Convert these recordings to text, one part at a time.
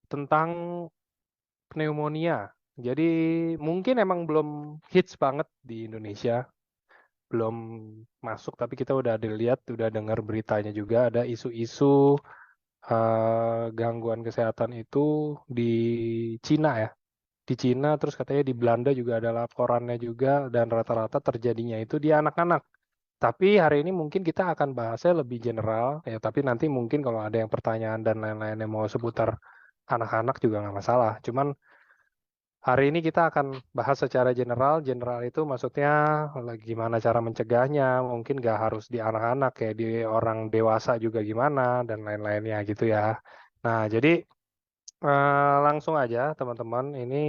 tentang pneumonia. Jadi mungkin emang belum hits banget di Indonesia, belum masuk, tapi kita udah dilihat, udah dengar beritanya juga ada isu-isu gangguan kesehatan itu di Cina ya. Di Cina terus katanya di Belanda juga ada laporannya juga dan rata-rata terjadinya itu di anak-anak. Tapi hari ini mungkin kita akan bahasnya lebih general ya, tapi nanti mungkin kalau ada yang pertanyaan dan lain-lain yang mau seputar anak-anak juga nggak masalah. Cuman hari ini kita akan bahas secara general. General itu maksudnya gimana cara mencegahnya. Mungkin nggak harus di anak-anak ya, di orang dewasa juga gimana dan lain-lainnya gitu ya. Nah, jadi langsung aja teman-teman. Ini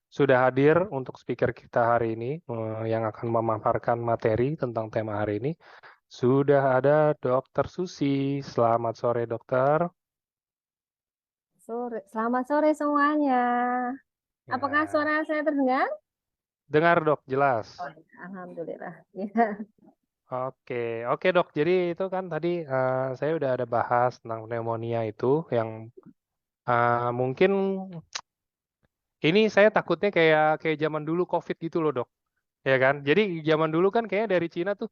sudah hadir untuk speaker kita hari ini yang akan memaparkan materi tentang tema hari ini. Sudah ada Dokter Susi. Selamat sore, Dokter. Selamat sore semuanya. Apakah Ya, suara saya terdengar? dengar Dok, jelas. Oh, alhamdulillah. Ya. Oke, oke Dok. Jadi itu kan tadi saya udah ada bahas tentang pneumonia itu yang mungkin ini saya takutnya kayak kayak zaman dulu COVID gitu loh Dok. Ya kan? Jadi zaman dulu kan kayaknya dari Cina tuh,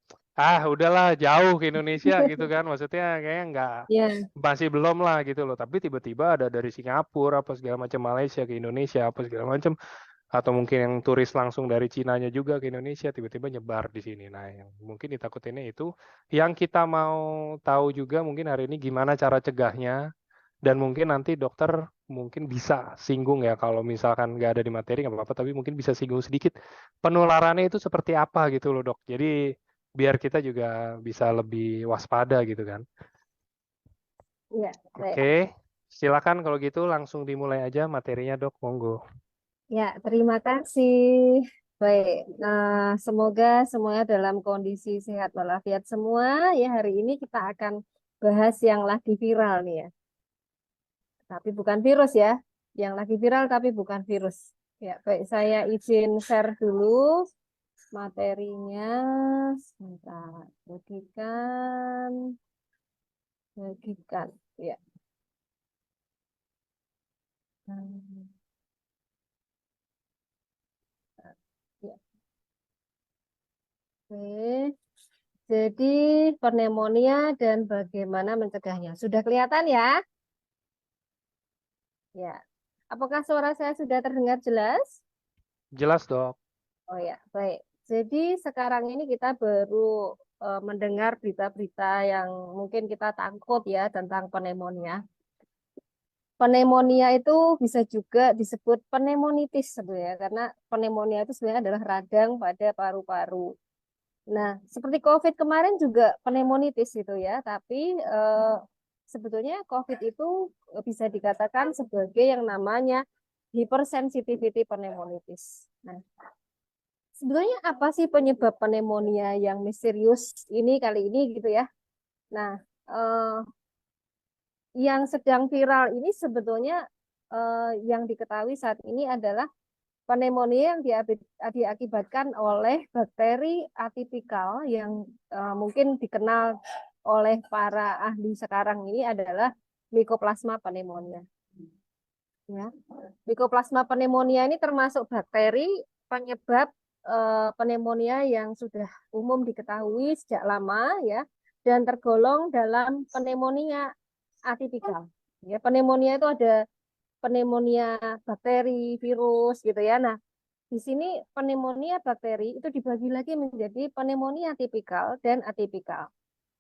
udahlah jauh ke Indonesia gitu kan. Maksudnya kayaknya nggak, Ya, masih belum lah gitu loh. Tapi tiba-tiba ada dari Singapura apa segala macam, Malaysia ke Indonesia apa segala macam. Atau mungkin yang turis langsung dari Cinanya juga ke Indonesia tiba-tiba nyebar di sini. Nah, yang mungkin ditakutinnya itu yang kita mau tahu juga mungkin hari ini gimana cara cegahnya dan mungkin nanti dokter mungkin bisa singgung ya kalau misalkan nggak ada di materi nggak apa-apa tapi mungkin bisa singgung sedikit penularannya itu seperti apa gitu loh dok. Jadi biar kita juga bisa lebih waspada gitu kan. ya, baik. Oke, silakan kalau gitu langsung dimulai aja materinya dok, monggo. Ya, terima kasih. Baik, semoga semuanya dalam kondisi sehat walafiat semua. Ya, hari ini kita akan bahas yang lagi viral nih ya. Tapi bukan virus ya. Yang lagi viral tapi bukan virus. Ya, baik. Saya izin share dulu materinya. Sebentar. Bagikan. Ya. Hmm, ya. Oke. Jadi pneumonia dan bagaimana mencegahnya. Sudah kelihatan ya? Ya. Apakah suara saya sudah terdengar jelas? Jelas dok. Oh ya, baik. Jadi sekarang ini kita baru mendengar berita-berita yang mungkin kita takut ya tentang pneumonia. Pneumonia itu bisa juga disebut pneumonitis sebenarnya karena pneumonia itu sebenarnya adalah radang pada paru-paru. Nah, seperti COVID kemarin juga pneumonitis itu ya, tapi sebetulnya COVID itu bisa dikatakan sebagai yang namanya hypersensitivity pneumonitis. Nah, sebetulnya apa sih penyebab pneumonia yang misterius ini kali ini gitu ya? Nah, eh, yang sedang viral ini sebetulnya yang diketahui saat ini adalah pneumonia yang diakibatkan oleh bakteri atipikal yang mungkin dikenal oleh para ahli sekarang ini adalah Mycoplasma pneumonia. Ya. Mycoplasma pneumonia ini termasuk bakteri penyebab pneumonia yang sudah umum diketahui sejak lama ya dan tergolong dalam pneumonia atipikal. Ya, pneumonia itu ada pneumonia bakteri, virus gitu ya. Nah, di sini pneumonia bakteri itu dibagi lagi menjadi pneumonia tipikal dan atipikal.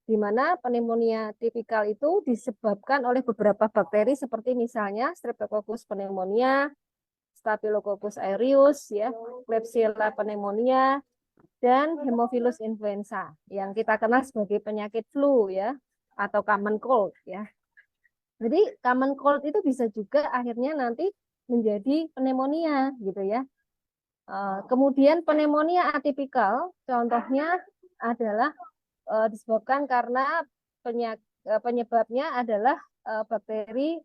Di mana pneumonia tipikal itu disebabkan oleh beberapa bakteri seperti misalnya Streptococcus pneumonia, Staphylococcus aureus, ya, Klebsiella pneumonia, dan Haemophilus influenza yang kita kenal sebagai penyakit flu ya atau common cold ya. Jadi common cold itu bisa juga akhirnya nanti menjadi pneumonia gitu ya. Kemudian pneumonia atipikal, contohnya adalah disebabkan karena penyebabnya adalah bakteri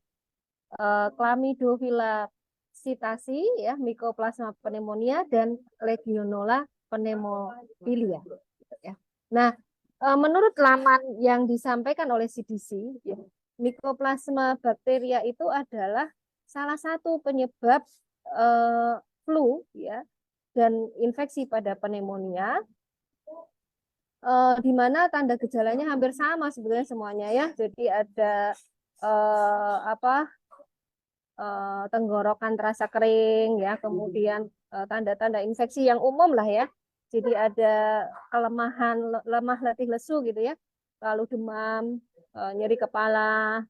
Chlamydophila psittacea, ya, Mycoplasma pneumonia dan Legionella pneumophilia. Gitu ya. Nah, menurut laman yang disampaikan oleh CDC, ya, Mycoplasma bakteria itu adalah salah satu penyebab flu ya dan infeksi pada pneumonia, di mana tanda gejalanya hampir sama sebetulnya semuanya ya. Jadi ada tenggorokan terasa kering ya, kemudian tanda-tanda infeksi yang umum lah ya. Jadi ada kelemahan, lemah, letih, lesu gitu ya. Lalu demam, nyeri kepala,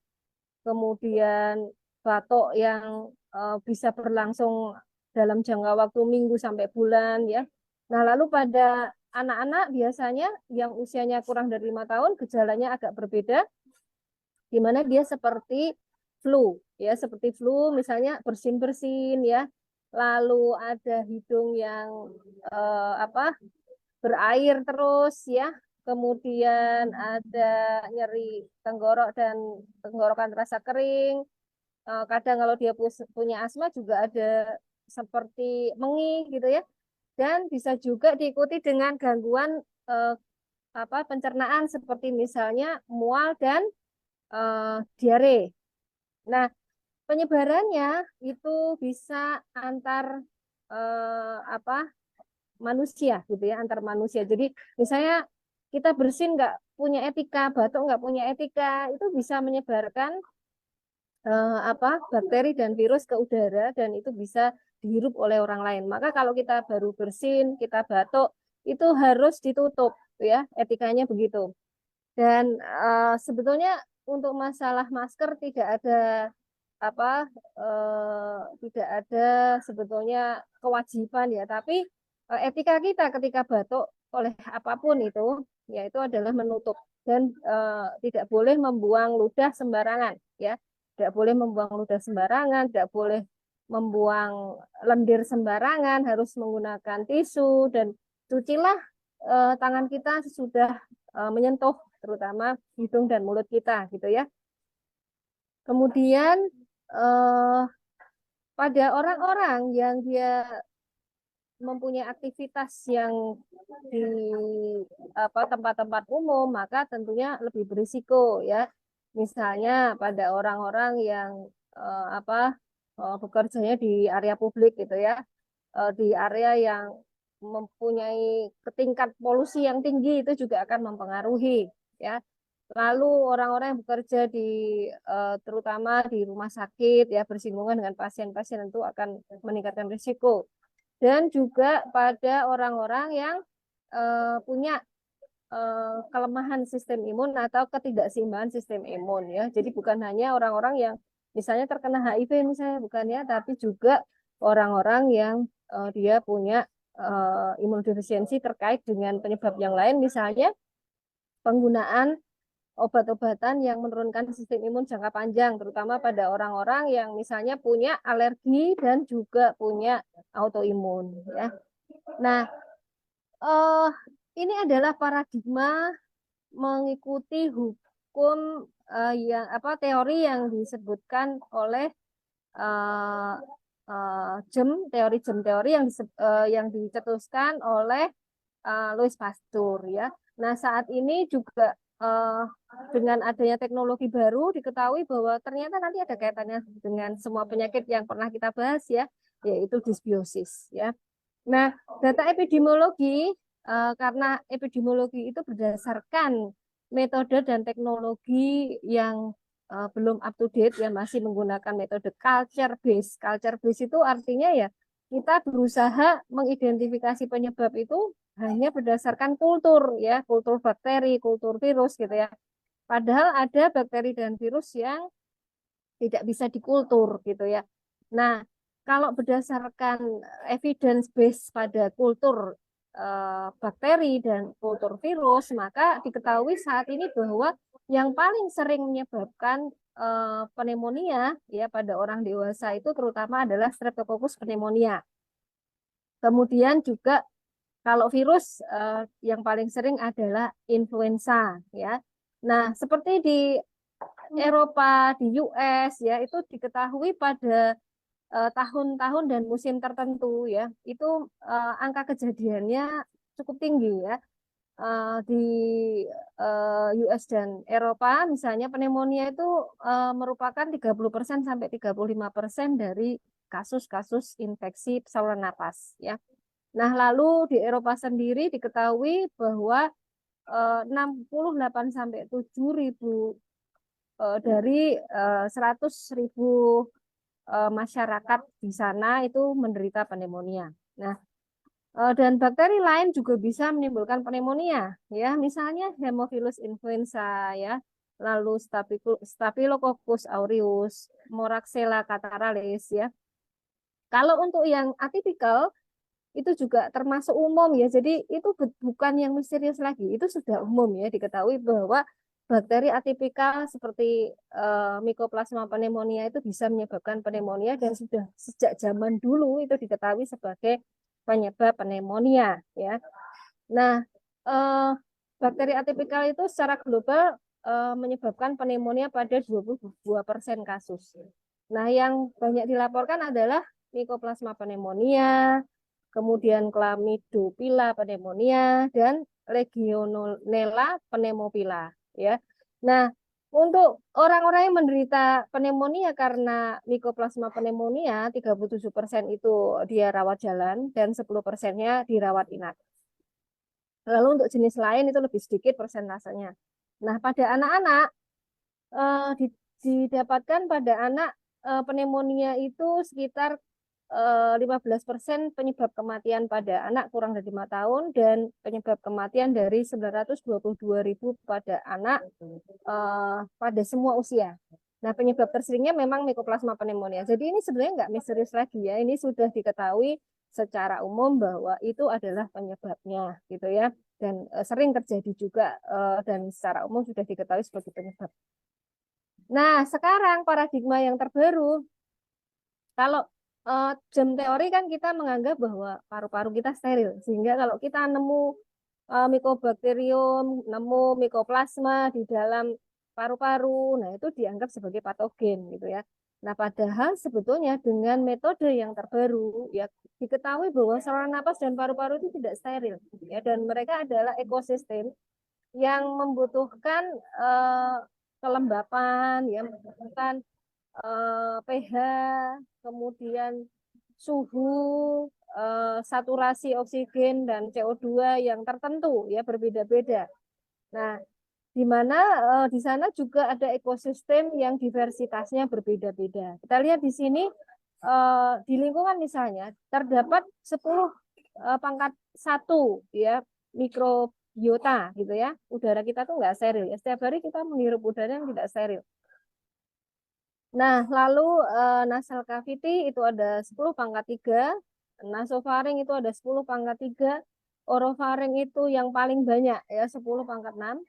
kemudian batuk yang bisa berlangsung dalam jangka waktu minggu sampai bulan ya. Nah, lalu pada anak-anak biasanya yang usianya kurang dari 5 tahun gejalanya agak berbeda, di mana dia seperti flu ya, seperti flu misalnya bersin-bersin ya, lalu ada hidung yang berair terus ya, kemudian ada nyeri tenggorok dan tenggorokan terasa kering. Kadang kalau dia punya asma juga ada seperti mengih gitu ya, dan bisa juga diikuti dengan gangguan pencernaan seperti misalnya mual dan diare. Nah, penyebarannya itu bisa antar manusia gitu ya, antar manusia. Jadi misalnya kita bersin nggak punya etika, batuk nggak punya etika, itu bisa menyebarkan bakteri dan virus ke udara dan itu bisa dihirup oleh orang lain. Maka kalau kita baru bersin, kita batuk, itu harus ditutup ya, etikanya begitu. Dan sebetulnya untuk masalah masker tidak ada sebetulnya kewajiban ya, tapi etika kita ketika batuk oleh apapun itu, yaitu adalah menutup dan tidak boleh membuang ludah sembarangan ya, tidak boleh membuang ludah sembarangan, tidak boleh membuang lendir sembarangan, harus menggunakan tisu dan cucilah tangan kita sesudah menyentuh terutama hidung dan mulut kita gitu ya. Kemudian pada orang-orang yang dia mempunyai aktivitas yang di tempat-tempat umum, maka tentunya lebih berisiko ya. Misalnya pada orang-orang yang bekerjanya di area publik gitu ya, di area yang mempunyai tingkat polusi yang tinggi itu juga akan mempengaruhi ya. Lalu orang-orang yang bekerja di terutama di rumah sakit ya, bersinggungan dengan pasien-pasien tentu akan meningkatkan risiko. Dan juga pada orang-orang yang punya kelemahan sistem imun atau ketidakseimbangan sistem imun ya. Jadi bukan hanya orang-orang yang misalnya terkena HIV misalnya, bukan ya, tapi juga orang-orang yang dia punya imunodefisiensi terkait dengan penyebab yang lain, misalnya penggunaan obat-obatan yang menurunkan sistem imun jangka panjang, terutama pada orang-orang yang misalnya punya alergi dan juga punya autoimun ya. Nah, eh, ini adalah paradigma mengikuti hukum teori yang disebutkan oleh uh, teori yang dicetuskan oleh Louis Pasteur ya. Nah, saat ini juga dengan adanya teknologi baru diketahui bahwa ternyata nanti ada kaitannya dengan semua penyakit yang pernah kita bahas ya, yaitu disbiosis ya. Nah, data epidemiologi karena epidemiologi itu berdasarkan metode dan teknologi yang belum up to date ya, masih menggunakan metode culture based. Culture based itu artinya ya kita berusaha mengidentifikasi penyebab itu hanya berdasarkan kultur ya, kultur bakteri, kultur virus gitu ya. Padahal ada bakteri dan virus yang tidak bisa dikultur gitu ya. Nah, kalau berdasarkan evidence base pada kultur bakteri dan kultur virus, maka diketahui saat ini bahwa yang paling sering menyebabkan pneumonia ya pada orang dewasa itu terutama adalah Streptococcus pneumonia. Kemudian juga kalau virus yang paling sering adalah influenza ya. Nah, seperti di Eropa, di US ya, itu diketahui pada tahun-tahun dan musim tertentu ya, itu angka kejadiannya cukup tinggi ya. di US dan Eropa misalnya pneumonia itu merupakan 30% sampai 35% dari kasus-kasus infeksi saluran napas ya. Nah, lalu di Eropa sendiri diketahui bahwa 68 sampai 7.000 dari 100.000 masyarakat di sana itu menderita pneumonia. Nah, dan bakteri lain juga bisa menimbulkan pneumonia, ya, misalnya Haemophilus influenza, ya, lalu Staphylococcus aureus, Moraxella catarrhalis, ya. Kalau untuk yang atipikal itu juga termasuk umum ya, jadi itu bukan yang misterius lagi, itu sudah umum ya, diketahui bahwa bakteri atipikal seperti Mycoplasma pneumonia itu bisa menyebabkan pneumonia dan sudah sejak zaman dulu itu diketahui sebagai penyebab pneumonia ya. Nah, eh, bakteri atipikal itu secara global menyebabkan pneumonia pada 22% kasus. Nah, yang banyak dilaporkan adalah Mycoplasma pneumonia, kemudian Chlamydophila pneumonia, dan Legionella pneumopila. Ya. Nah, untuk orang-orang yang menderita pneumonia karena Mycoplasma pneumonia, 37% itu dia rawat jalan dan 10%-nya dirawat inap. Lalu untuk jenis lain itu lebih sedikit persentasenya. Nah, pada anak-anak didapatkan pada anak pneumonia itu sekitar 15% penyebab kematian pada anak kurang dari 5 tahun dan penyebab kematian dari 922.000 pada anak pada semua usia. Nah, penyebab terseringnya memang Mycoplasma pneumonia. Jadi ini sebenarnya nggak misterius lagi ya. Ini sudah diketahui secara umum bahwa itu adalah penyebabnya, gitu ya. Dan sering terjadi juga dan secara umum sudah diketahui sebagai penyebab. Nah, sekarang paradigma yang terbaru, kalau jam teori kan kita menganggap bahwa paru-paru kita steril, sehingga kalau kita nemu Mycobacterium, nemu Mycoplasma di dalam paru-paru, nah itu dianggap sebagai patogen gitu ya. Nah, padahal sebetulnya dengan metode yang terbaru ya diketahui bahwa saluran napas dan paru-paru itu tidak steril ya, dan mereka adalah ekosistem yang membutuhkan kelembapan ya, membutuhkan pH, kemudian suhu, saturasi oksigen dan CO2 yang tertentu ya berbeda-beda. Nah, di mana di sana juga ada ekosistem yang diversitasnya berbeda-beda. Kita lihat di sini di lingkungan misalnya terdapat 10 pangkat 1 ya mikrobiota gitu ya. Udara kita tuh nggak steril ya. Setiap hari kita menghirup udara yang tidak steril. Nah, lalu nasal cavity itu ada 10 pangkat 3, nasofaring itu ada 10 pangkat 3, orofaring itu yang paling banyak ya 10 pangkat 6.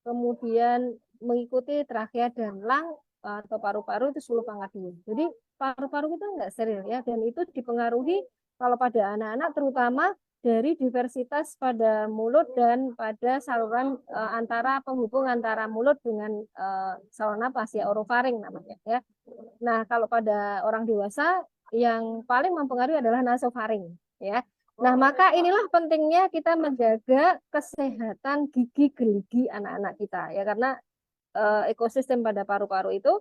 Kemudian mengikuti trachea dan lung atau paru-paru itu 10 pangkat 2. Jadi paru-paru kita enggak steril ya, dan itu dipengaruhi kalau pada anak-anak terutama dari diversitas pada mulut dan pada saluran antara penghubung antara mulut dengan saluran napas ya, orofaring namanya ya. Nah, kalau pada orang dewasa yang paling mempengaruhi adalah nasofaring ya. Nah, maka inilah pentingnya kita menjaga kesehatan gigi gerigi anak-anak kita ya, karena ekosistem pada paru-paru itu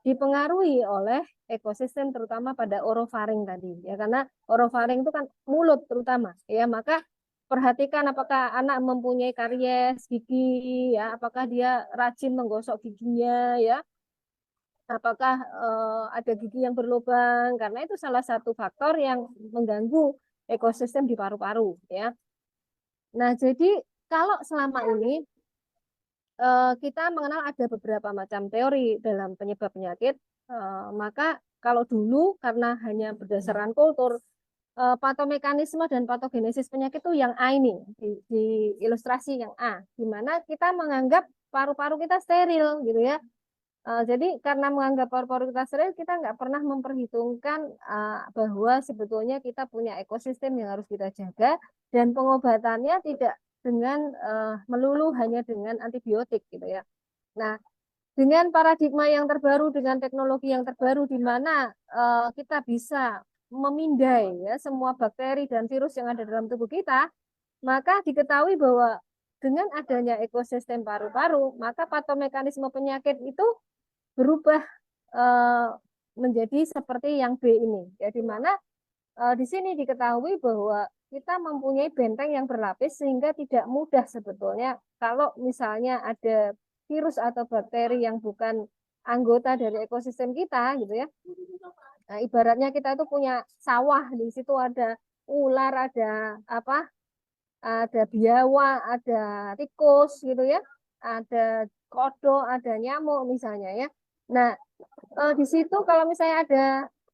dipengaruhi oleh ekosistem terutama pada orofaring tadi ya, karena orofaring itu kan mulut terutama ya, maka perhatikan apakah anak mempunyai karies gigi ya, apakah dia rajin menggosok giginya ya, apakah ada gigi yang berlubang, karena itu salah satu faktor yang mengganggu ekosistem di paru-paru ya. Nah, jadi kalau selama ini kita mengenal ada beberapa macam teori dalam penyebab penyakit, maka kalau dulu karena hanya berdasarkan kultur, patomekanisme dan patogenesis penyakit itu yang A ini, di ilustrasi yang A, di mana kita menganggap paru-paru kita steril gitu ya. Jadi karena menganggap paru-paru kita steril, kita nggak pernah memperhitungkan bahwa sebetulnya kita punya ekosistem yang harus kita jaga, dan pengobatannya tidak dengan melulu hanya dengan antibiotik gitu ya. Nah, dengan paradigma yang terbaru, dengan teknologi yang terbaru, di mana kita bisa memindai ya semua bakteri dan virus yang ada dalam tubuh kita, maka diketahui bahwa dengan adanya ekosistem paru-paru, maka patomekanisme penyakit itu berubah menjadi seperti yang B ini. Ya, di mana di sini diketahui bahwa kita mempunyai benteng yang berlapis sehingga tidak mudah sebetulnya kalau misalnya ada virus atau bakteri yang bukan anggota dari ekosistem kita gitu ya. Nah, ibaratnya kita itu punya sawah, di situ ada ular, ada apa? Ada biawak, ada tikus gitu ya. Ada kodok, ada nyamuk misalnya ya. Nah, di situ kalau misalnya ada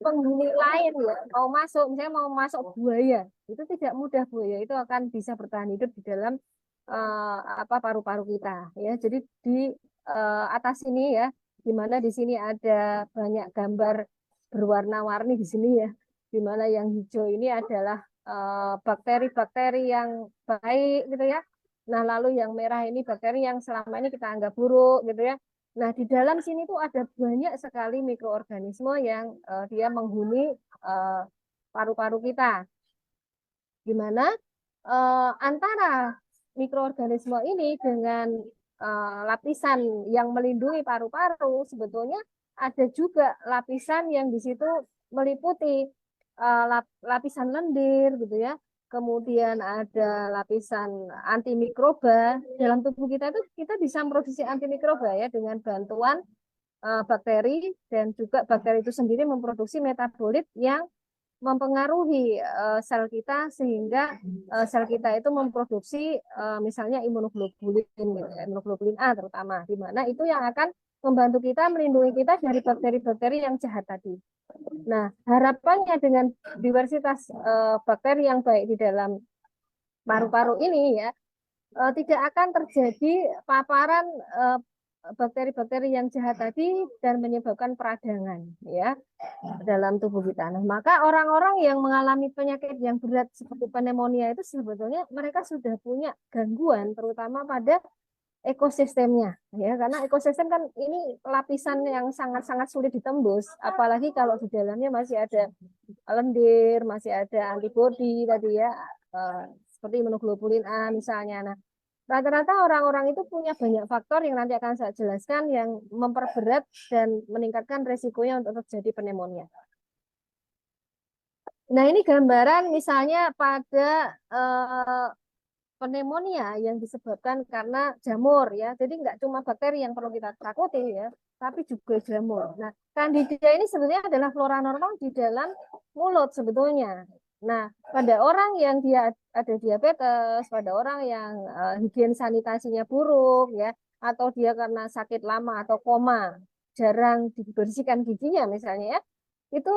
penghuni lain ya mau masuk, misalnya mau masuk buaya, itu tidak mudah, buaya itu akan bisa bertahan hidup di dalam apa paru-paru kita ya. Jadi di atas ini ya, di mana di sini ada banyak gambar berwarna-warni di sini ya, di mana yang hijau ini adalah bakteri-bakteri yang baik gitu ya. Nah, lalu yang merah ini bakteri yang selama ini kita anggap buruk gitu ya. Nah, di dalam sini tuh ada banyak sekali mikroorganisme yang dia menghuni uh, paru-paru kita. Di mana antara mikroorganisme ini dengan lapisan yang melindungi paru-paru, sebetulnya ada juga lapisan yang di situ meliputi lapisan lendir gitu ya. Kemudian ada lapisan antimikroba. Dalam tubuh kita itu kita bisa memproduksi antimikroba ya dengan bantuan bakteri, dan juga bakteri itu sendiri memproduksi metabolit yang mempengaruhi sel kita sehingga sel kita itu memproduksi misalnya imunoglobulin, imunoglobulin A terutama, di mana itu yang akan membantu kita melindungi kita dari bakteri-bakteri yang jahat tadi. Nah, harapannya dengan diversitas bakteri yang baik di dalam paru-paru ini ya, tidak akan terjadi paparan bakteri-bakteri yang jahat tadi dan menyebabkan peradangan ya dalam tubuh kita. Nah, maka orang-orang yang mengalami penyakit yang berat seperti pneumonia itu sebetulnya mereka sudah punya gangguan terutama pada ekosistemnya ya, karena ekosistem kan ini lapisan yang sangat-sangat sulit ditembus, apalagi kalau di dalamnya masih ada lendir, masih ada antibodi tadi ya, seperti imunoglobulin A misalnya. Nah, rata-rata orang-orang itu punya banyak faktor yang nanti akan saya jelaskan yang memperberat dan meningkatkan resikonya untuk terjadi pneumonia. Nah, ini gambaran misalnya pada pneumonia yang disebabkan karena jamur ya. Jadi nggak cuma bakteri yang perlu kita takuti ya, tapi juga jamur. Nah, Candida ini sebenarnya adalah flora normal di dalam mulut sebetulnya. Nah, pada orang yang dia ada diabetes, pada orang yang higien sanitasinya buruk ya, atau dia karena sakit lama atau koma, jarang dibersihkan giginya misalnya ya, itu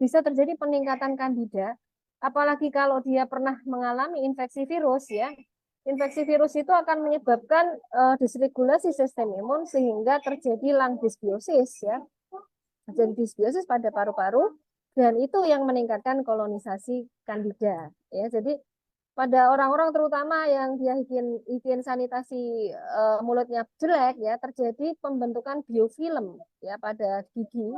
bisa terjadi peningkatan kandida. Apalagi kalau dia pernah mengalami infeksi virus ya. Infeksi virus itu akan menyebabkan disregulasi sistem imun sehingga terjadi lung dysbiosis ya. Terjadi dysbiosis pada paru-paru, dan itu yang meningkatkan kolonisasi kandida ya. Jadi pada orang-orang terutama yang dia higien sanitasi mulutnya jelek ya, terjadi pembentukan biofilm ya pada gigi,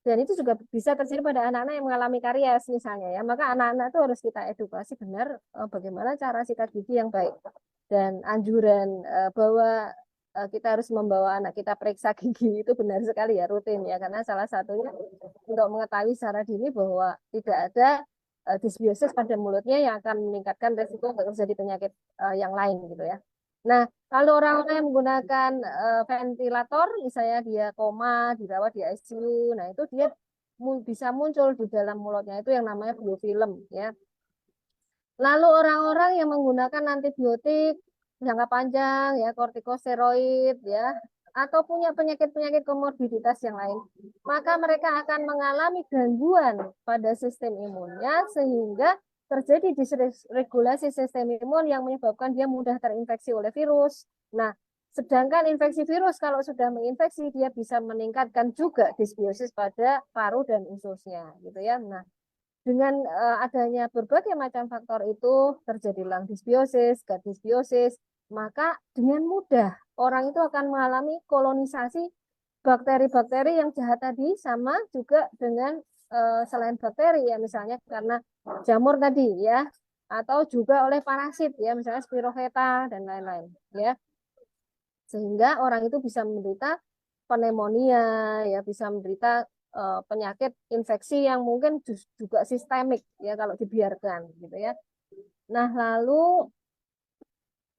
dan itu juga bisa terjadi pada anak-anak yang mengalami karies misalnya ya. Maka anak-anak itu harus kita edukasi benar bagaimana cara sikat gigi yang baik, dan anjuran bahwa kita harus membawa anak kita periksa gigi itu benar sekali ya, rutin ya, karena salah satunya untuk mengetahui secara dini bahwa tidak ada disbiosis pada mulutnya yang akan meningkatkan resiko untuk terjadi penyakit yang lain gitu ya. Nah, kalau orang-orang yang menggunakan ventilator, misalnya dia koma, dirawat di ICU, nah itu dia bisa muncul di dalam mulutnya itu yang namanya biofilm ya. Lalu orang-orang yang menggunakan antibiotik jangka panjang ya, kortikosteroid ya, atau punya penyakit-penyakit komorbiditas yang lain, maka mereka akan mengalami gangguan pada sistem imunnya sehingga terjadi disregulasi sistem imun yang menyebabkan dia mudah terinfeksi oleh virus. Nah, sedangkan infeksi virus kalau sudah menginfeksi dia bisa meningkatkan juga disbiosis pada paru dan ususnya gitu ya. Nah, dengan adanya berbagai macam faktor itu terjadi lung dysbiosis, gut dysbiosis, maka dengan mudah orang itu akan mengalami kolonisasi bakteri-bakteri yang jahat tadi, sama juga dengan selain bakteri ya, misalnya karena jamur tadi ya. atau juga oleh parasit ya, misalnya spirocheta dan lain-lain ya. Sehingga orang itu bisa menderita pneumonia ya, bisa menderita penyakit infeksi yang mungkin juga sistemik ya kalau dibiarkan gitu ya. Nah, lalu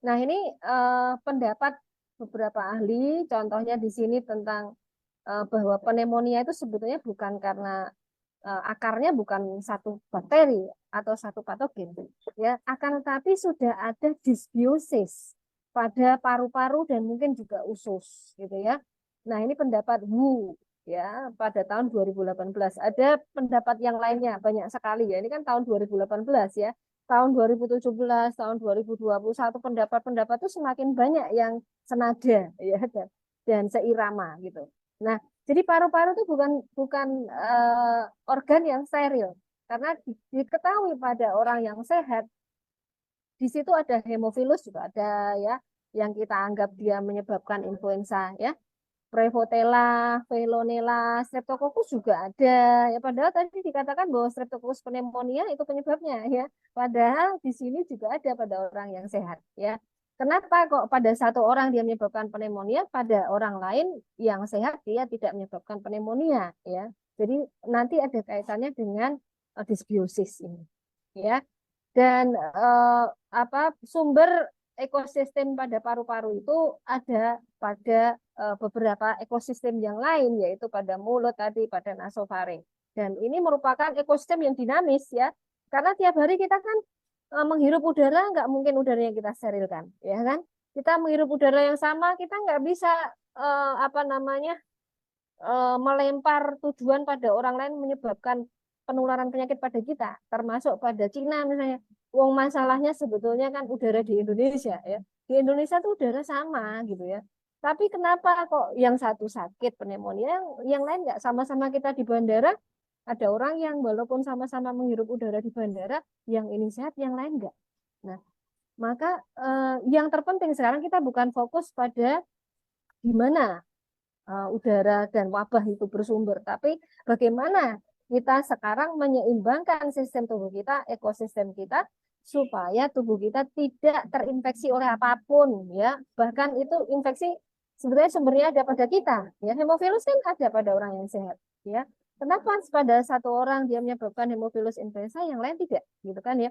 ini pendapat beberapa ahli, contohnya di sini tentang bahwa pneumonia itu sebetulnya bukan karena akarnya bukan satu bakteri atau satu patogen, ya, akan tetapi sudah ada dysbiosis pada paru-paru dan mungkin juga usus, gitu ya. Nah, ini pendapat WHO ya pada tahun 2018. Ada pendapat yang lainnya banyak sekali ya. Ini kan tahun 2018 ya. Tahun 2017, tahun 2021 pendapat-pendapat itu semakin banyak yang senada ya dan seirama gitu. Nah, jadi paru-paru itu bukan bukan organ yang steril karena diketahui pada orang yang sehat di situ ada hemofilus juga ada ya yang kita anggap dia menyebabkan influenza ya. Prevotella, Veillonella, Streptococcus juga ada. Ya, padahal tadi dikatakan bahwa Streptococcus pneumonia itu penyebabnya ya. Padahal di sini juga ada pada orang yang sehat ya. Kenapa kok pada satu orang dia menyebabkan pneumonia, pada orang lain yang sehat dia tidak menyebabkan pneumonia ya. Jadi nanti ada kaitannya dengan dysbiosis ini ya. Dan sumber ekosistem pada paru-paru itu ada pada beberapa ekosistem yang lain, yaitu pada mulut tadi, pada nasofaring. Dan ini merupakan ekosistem yang dinamis ya, karena tiap hari kita kan menghirup udara, nggak mungkin udara yang kita sterilkan, ya kan? Kita menghirup udara yang sama, kita nggak bisa melempar tujuan pada orang lain menyebabkan penularan penyakit pada kita, termasuk pada Cina misalnya. Wong masalahnya sebetulnya kan udara di Indonesia ya. Di Indonesia tuh udara sama gitu ya. Tapi kenapa kok yang satu sakit pneumonia, yang lain nggak, sama-sama kita di bandara, ada orang yang walaupun sama-sama menghirup udara di bandara, yang ini sehat, yang lain enggak. Nah, maka yang terpenting sekarang kita bukan fokus pada gimana udara dan wabah itu bersumber, tapi bagaimana kita sekarang menyeimbangkan sistem tubuh kita, ekosistem kita, supaya tubuh kita tidak terinfeksi oleh apapun ya. Bahkan itu infeksi sebenarnya sumbernya ada pada kita ya. Hemofilus kan ada pada orang yang sehat ya. Kenapa pada satu orang dia menyebabkan hemofilus influenza, yang lain tidak gitu kan ya.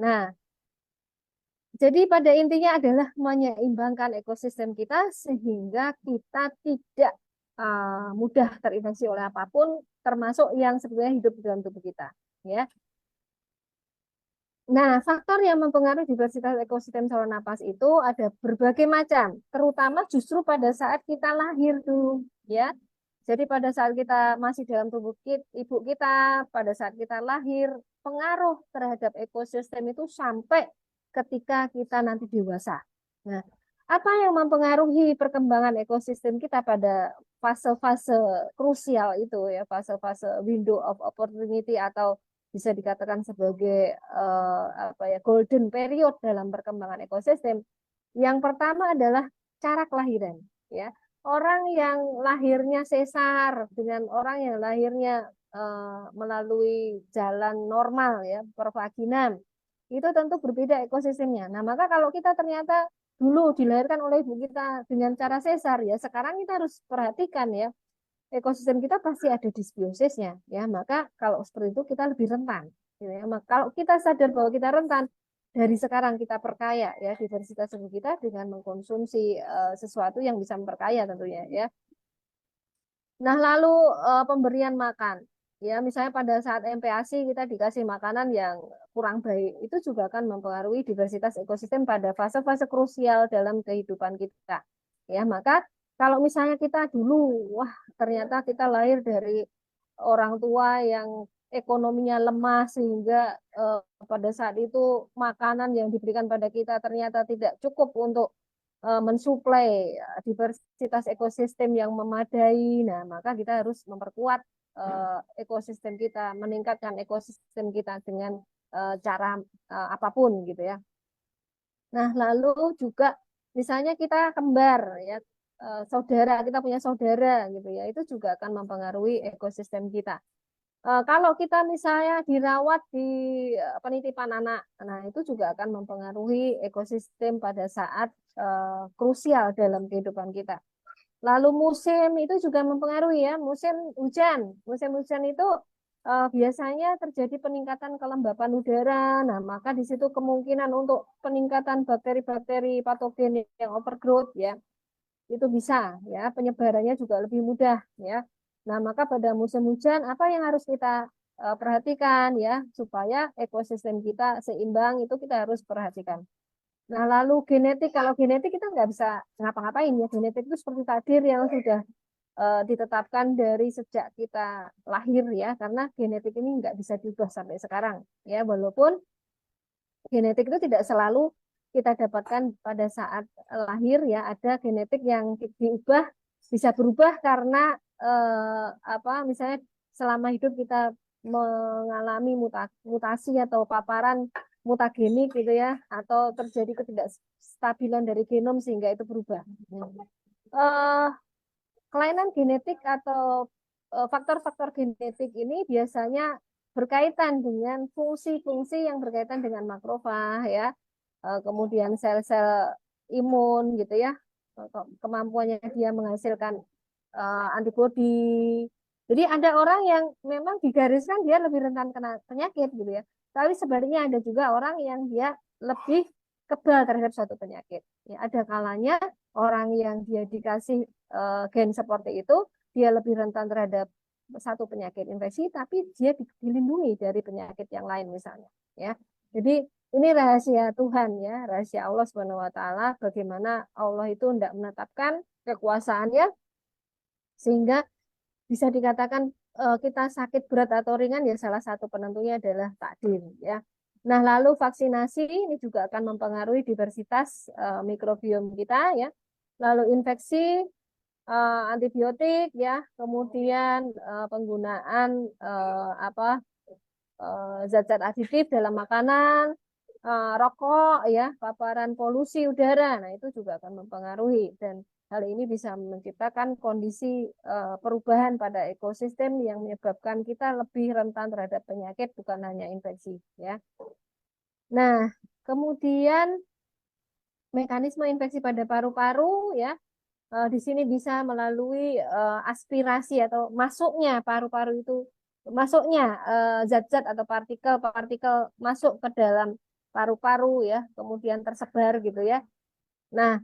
Nah, jadi pada intinya adalah menyeimbangkan ekosistem kita sehingga kita tidak mudah terinfeksi oleh apapun, termasuk yang sebetulnya hidup di dalam tubuh kita. Ya. Nah, faktor yang mempengaruhi diversitas ekosistem saluran napas itu ada berbagai macam, terutama justru pada saat kita lahir dulu, ya. Jadi pada saat kita masih dalam tubuh ibu kita, pada saat kita lahir, pengaruh terhadap ekosistem itu sampai ketika kita nanti dewasa. Nah, apa yang mempengaruhi perkembangan ekosistem kita pada fase-fase krusial itu ya, fase-fase window of opportunity atau bisa dikatakan sebagai golden period dalam perkembangan ekosistem. Yang pertama adalah cara kelahiran, ya. Orang yang lahirnya sesar dengan orang yang lahirnya melalui jalan normal ya, pervaginan, itu tentu berbeda ekosistemnya. Nah, maka kalau kita ternyata dulu dilahirkan oleh ibu kita dengan cara sesar ya, sekarang kita harus perhatikan ya, ekosistem kita pasti ada disbiosisnya ya, maka kalau seperti itu kita lebih rentan gitu ya. Maka kalau kita sadar bahwa kita rentan, dari sekarang kita perkaya ya diversitas tubuh kita dengan mengkonsumsi sesuatu yang bisa memperkaya tentunya ya. Nah, lalu pemberian makan ya, misalnya pada saat MPASI kita dikasih makanan yang kurang baik, itu juga akan mempengaruhi diversitas ekosistem pada fase-fase krusial dalam kehidupan kita ya. Maka kalau misalnya kita dulu, wah ternyata kita lahir dari orang tua yang ekonominya lemah sehingga pada saat itu makanan yang diberikan pada kita ternyata tidak cukup untuk mensuplai diversitas ekosistem yang memadai. Nah, maka kita harus memperkuat ekosistem kita, meningkatkan ekosistem kita dengan cara apapun gitu ya. Nah, lalu juga misalnya kita kembar ya, saudara, kita punya saudara gitu ya, itu juga akan mempengaruhi ekosistem kita. Kalau kita misalnya dirawat di penitipan anak, nah itu juga akan mempengaruhi ekosistem pada saat krusial dalam kehidupan kita. Lalu musim itu juga mempengaruhi ya, musim hujan. Musim hujan itu biasanya terjadi peningkatan kelembapan udara. Nah, maka di situ kemungkinan untuk peningkatan bakteri-bakteri patogen yang overgrowth ya, itu bisa ya, penyebarannya juga lebih mudah ya. Nah, maka pada musim hujan apa yang harus kita perhatikan ya, supaya ekosistem kita seimbang, itu kita harus perhatikan. Nah, lalu genetik, kalau genetik kita nggak bisa ngapa-ngapain ya. Genetik itu seperti takdir yang sudah ditetapkan dari sejak kita lahir ya, karena genetik ini nggak bisa diubah sampai sekarang ya, walaupun genetik itu tidak selalu kita dapatkan pada saat lahir ya, ada genetik yang diubah, bisa berubah karena misalnya selama hidup kita mengalami mutasi atau paparan mutagenik gitu ya, atau terjadi ketidakstabilan dari genom sehingga itu berubah. Eh, Kelainan genetik atau faktor-faktor genetik ini biasanya berkaitan dengan fungsi-fungsi yang berkaitan dengan makrofag ya, kemudian sel-sel imun gitu ya, kemampuannya dia menghasilkan antibodi. Jadi ada orang yang memang digariskan dia lebih rentan kena penyakit gitu ya. Tapi sebaliknya ada juga orang yang dia lebih kebal terhadap suatu penyakit. Ya, ada kalanya orang yang dia dikasih gen seperti itu, dia lebih rentan terhadap satu penyakit infeksi, tapi dia dilindungi dari penyakit yang lain misalnya. Ya, jadi ini rahasia Tuhan ya, rahasia Allah Subhanahu Wa Taala. Bagaimana Allah itu tidak menetapkan kekuasaannya sehingga bisa dikatakan kita sakit berat atau ringan ya, salah satu penentunya adalah takdir ya. Nah, lalu vaksinasi ini juga akan mempengaruhi diversitas mikrobiom kita ya. Lalu infeksi, antibiotik ya, kemudian penggunaan zat-zat aditif dalam makanan, rokok ya, paparan polusi udara. Nah, itu juga akan mempengaruhi, dan hal ini bisa menciptakan kondisi perubahan pada ekosistem yang menyebabkan kita lebih rentan terhadap penyakit, bukan hanya infeksi ya. Nah, kemudian mekanisme infeksi pada paru-paru ya, di sini bisa melalui aspirasi atau masuknya paru-paru itu, masuknya zat-zat atau partikel-partikel masuk ke dalam paru-paru ya, kemudian tersebar gitu ya. Nah,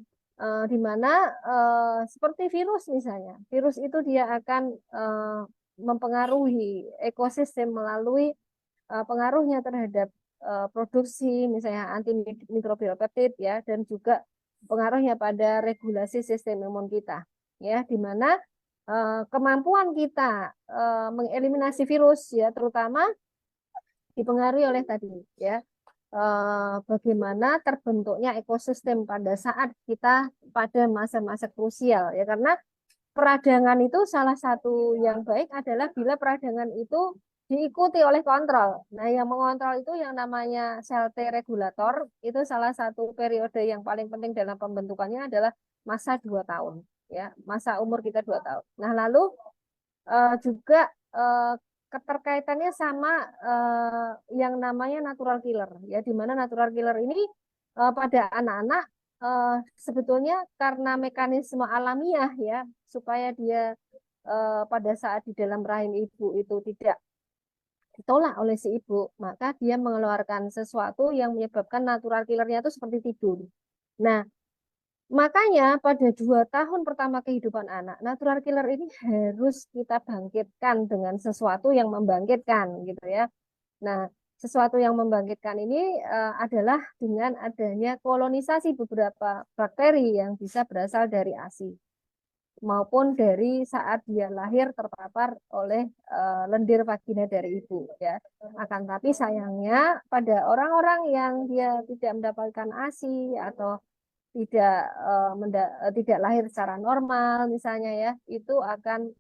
di mana seperti virus misalnya, virus itu dia akan mempengaruhi ekosistem melalui pengaruhnya terhadap produksi misalnya antimikrobial peptid ya, dan juga pengaruhnya pada regulasi sistem imun kita ya, di mana kemampuan kita mengeliminasi virus ya, terutama dipengaruhi oleh tadi ya, bagaimana terbentuknya ekosistem pada saat kita pada masa-masa krusial ya, karena peradangan itu salah satu yang baik adalah bila peradangan itu diikuti oleh kontrol. Nah, yang mengontrol itu yang namanya sel T regulator, itu salah satu periode yang paling penting dalam pembentukannya adalah masa 2 tahun. Ya, masa umur kita 2 tahun. Nah, lalu juga keterkaitannya sama yang namanya natural killer. Ya, di mana natural killer ini pada anak-anak sebetulnya karena mekanisme alamiah ya, supaya dia pada saat di dalam rahim ibu itu tidak ditolak oleh si ibu, maka dia mengeluarkan sesuatu yang menyebabkan natural killernya itu seperti tidur. Nah, makanya pada 2 tahun pertama kehidupan anak, natural killer ini harus kita bangkitkan dengan sesuatu yang membangkitkan gitu ya. Nah, sesuatu yang membangkitkan ini adalah dengan adanya kolonisasi beberapa bakteri yang bisa berasal dari ASI maupun dari saat dia lahir terpapar oleh lendir vagina dari ibu ya. Akan tapi sayangnya pada orang-orang yang dia tidak mendapatkan ASI atau tidak lahir secara normal misalnya ya, itu akan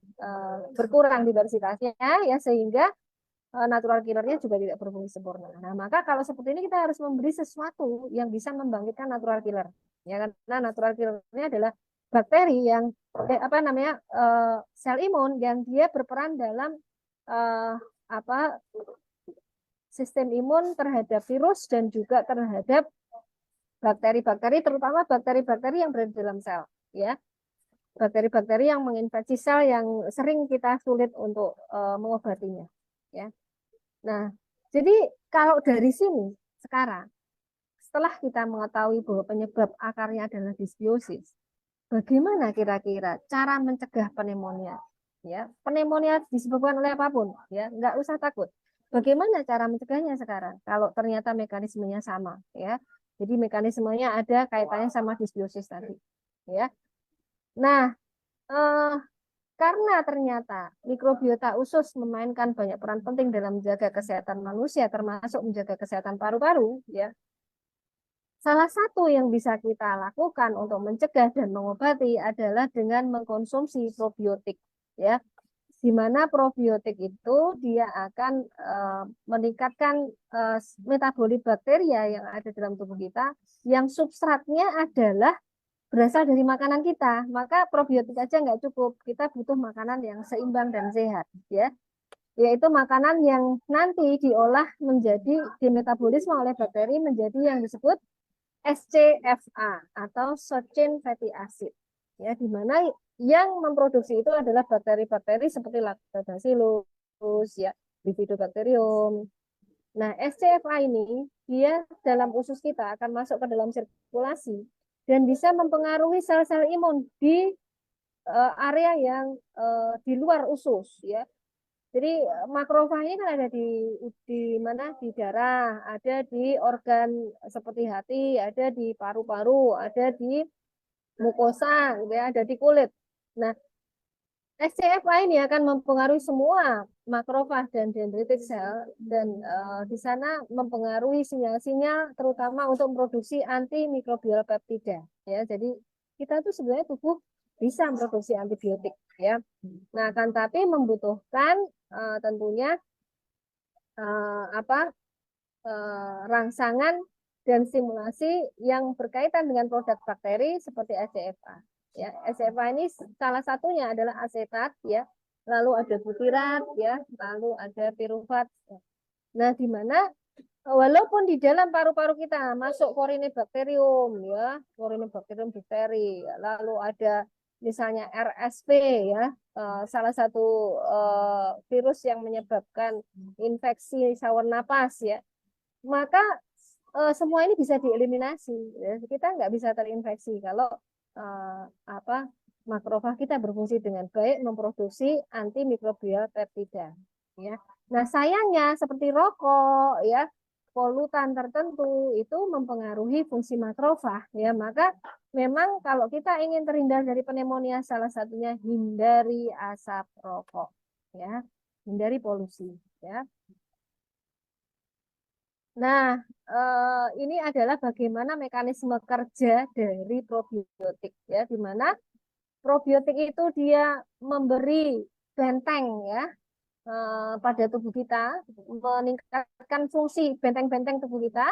berkurang diversitasnya ya, sehingga natural killernya juga tidak berfungsi sempurna. Nah, maka kalau seperti ini kita harus memberi sesuatu yang bisa membangkitkan natural killer. Ya, karena natural killernya adalah bakteri yang sel imun yang dia berperan dalam eh, apa sistem imun terhadap virus dan juga terhadap bakteri-bakteri, terutama bakteri-bakteri yang berada dalam sel, ya. Bakteri-bakteri yang menginfeksi sel yang sering kita sulit untuk mengobatinya, ya. Nah, jadi kalau dari sini sekarang, setelah kita mengetahui bahwa penyebab akarnya adalah disbiosis, bagaimana kira-kira cara mencegah pneumonia? Ya, pneumonia disebabkan oleh apapun, ya, nggak usah takut. Bagaimana cara mencegahnya sekarang? Kalau ternyata mekanismenya sama, ya. Jadi mekanismenya ada kaitannya sama disbiosis tadi, ya. Nah, eh, karena ternyata mikrobiota usus memainkan banyak peran penting dalam menjaga kesehatan manusia, termasuk menjaga kesehatan paru-paru, ya. Salah satu yang bisa kita lakukan untuk mencegah dan mengobati adalah dengan mengkonsumsi probiotik, ya. Di mana probiotik itu dia akan meningkatkan metabolit bakteria yang ada dalam tubuh kita, yang substratnya adalah berasal dari makanan kita. Maka probiotik aja nggak cukup, kita butuh makanan yang seimbang dan sehat, ya. Yaitu makanan yang nanti diolah menjadi dimetabolisme oleh bakteri menjadi yang disebut SCFA atau short chain fatty acid, ya, di mana yang memproduksi itu adalah bakteri-bakteri seperti Lactobacillus, ya, Bifidobacterium. Nah, SCFA ini dia dalam usus kita akan masuk ke dalam sirkulasi dan bisa mempengaruhi sel-sel imun di area yang di luar usus, ya. Jadi makrofag ini kan ada di mana, di darah, ada di organ seperti hati, ada di paru-paru, ada di mukosa, gitu ya, ada di kulit. Nah, SCFA ini akan mempengaruhi semua makrofag dan dendritic cell dan di sana mempengaruhi sinyal-sinyal terutama untuk memproduksi antimikrobial peptida, ya. Jadi kita tuh sebenarnya tubuh bisa memproduksi antibiotik, ya. Nah, kan tapi membutuhkan tentunya apa rangsangan dan stimulasi yang berkaitan dengan produk bakteri seperti SCFA. Ya, SCFA ini salah satunya adalah asetat, ya. Lalu ada butirat, ya, lalu ada pirufat. Ya. Nah, di mana walaupun di dalam paru-paru kita masuk Corynebacterium, ya, Corynebacterium diphtheria, lalu ada misalnya RSV, ya, salah satu virus yang menyebabkan infeksi saluran napas, ya, maka semua ini bisa dieliminasi, ya. Kita nggak bisa terinfeksi kalau apa makrofag kita berfungsi dengan baik memproduksi antimikrobial peptida, ya. Nah, sayangnya seperti rokok, ya, polutan tertentu itu mempengaruhi fungsi makrofag, ya. Maka memang kalau kita ingin terhindar dari pneumonia, salah satunya hindari asap rokok, ya, hindari polusi, ya. Nah, ini adalah bagaimana mekanisme kerja dari probiotik, ya, di mana probiotik itu dia memberi benteng, ya, pada tubuh kita, meningkatkan fungsi benteng-benteng tubuh kita,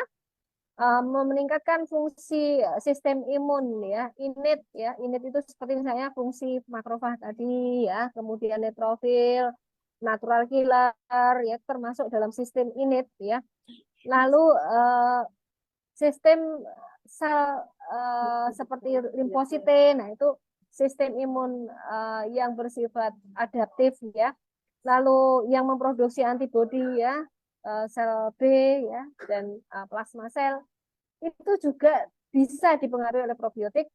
meningkatkan fungsi sistem imun, ya, innate, ya. Innate itu seperti misalnya fungsi makrofag tadi, ya, kemudian neutrofil, natural killer, ya, termasuk dalam sistem innate, ya. Lalu sistem sel seperti limfosite, nah itu sistem imun yang bersifat adaptif, ya. Lalu yang memproduksi antibodi, ya, sel B, ya, dan plasma sel itu juga bisa dipengaruhi oleh probiotik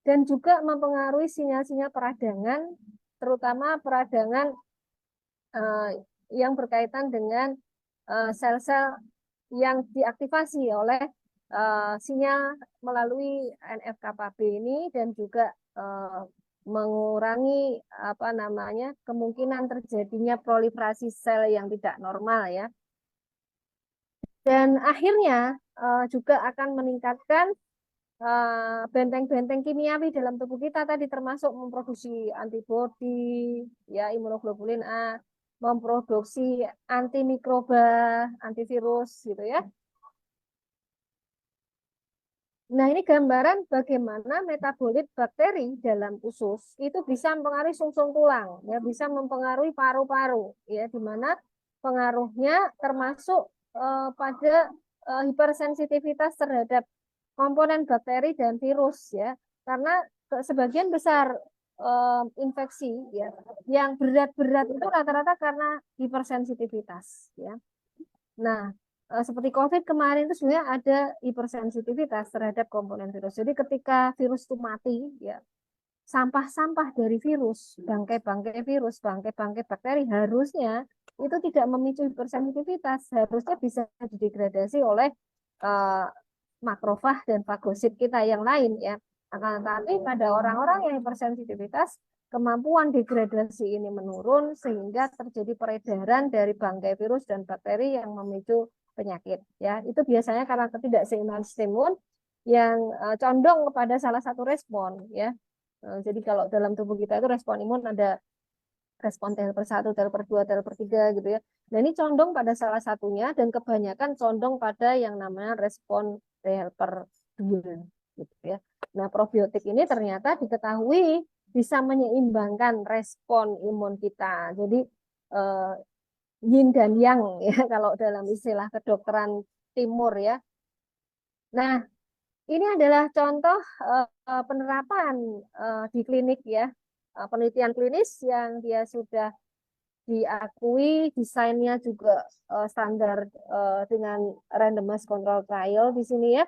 dan juga mempengaruhi sinyal-sinyal peradangan, terutama peradangan yang berkaitan dengan sel-sel yang diaktifasi oleh sinyal melalui NF-kappa B ini dan juga mengurangi apa namanya kemungkinan terjadinya proliferasi sel yang tidak normal, ya. Dan akhirnya juga akan meningkatkan benteng-benteng kimiawi dalam tubuh kita tadi, termasuk memproduksi antibodi, ya, imunoglobulin A, memproduksi antimikroba, antivirus, gitu, ya. Nah, ini gambaran bagaimana metabolit bakteri dalam usus itu bisa mempengaruhi sungsum tulang, ya, bisa mempengaruhi paru-paru, ya, di mana pengaruhnya termasuk pada hipersensitivitas terhadap komponen bakteri dan virus, ya, karena sebagian besar infeksi, ya, yang berat-berat itu rata-rata karena hipersensitivitas, ya. Nah, seperti COVID kemarin itu sebenarnya ada hipersensitivitas terhadap komponen virus. Jadi ketika virus itu mati, ya, sampah-sampah dari virus, bangkai-bangkai virus, bangkai-bangkai bakteri harusnya itu tidak memicu hipersensitivitas, harusnya bisa didegradasi oleh uh, makrofag dan fagosit kita yang lain, ya. Akan tetapi pada orang-orang yang hipersensitivitas, kemampuan degradasi ini menurun sehingga terjadi peredaran dari bangkai virus dan bakteri yang memicu penyakit, ya. Itu biasanya karena ketidakseimbangan sistem imun yang condong kepada salah satu respon, ya. Jadi kalau dalam tubuh kita itu respon imun ada respon T helper 1, T helper 2, T helper 3 gitu ya. Nah, ini condong pada salah satunya dan kebanyakan condong pada yang namanya respon T helper 2 gitu ya. Nah, probiotik ini ternyata diketahui bisa menyeimbangkan respon imun kita. Jadi eh, yin dan yang ya kalau dalam istilah kedokteran timur ya. Nah, ini adalah contoh penerapan di klinik ya, penelitian klinis yang dia sudah diakui, desainnya juga standar dengan randomized control trial di sini ya.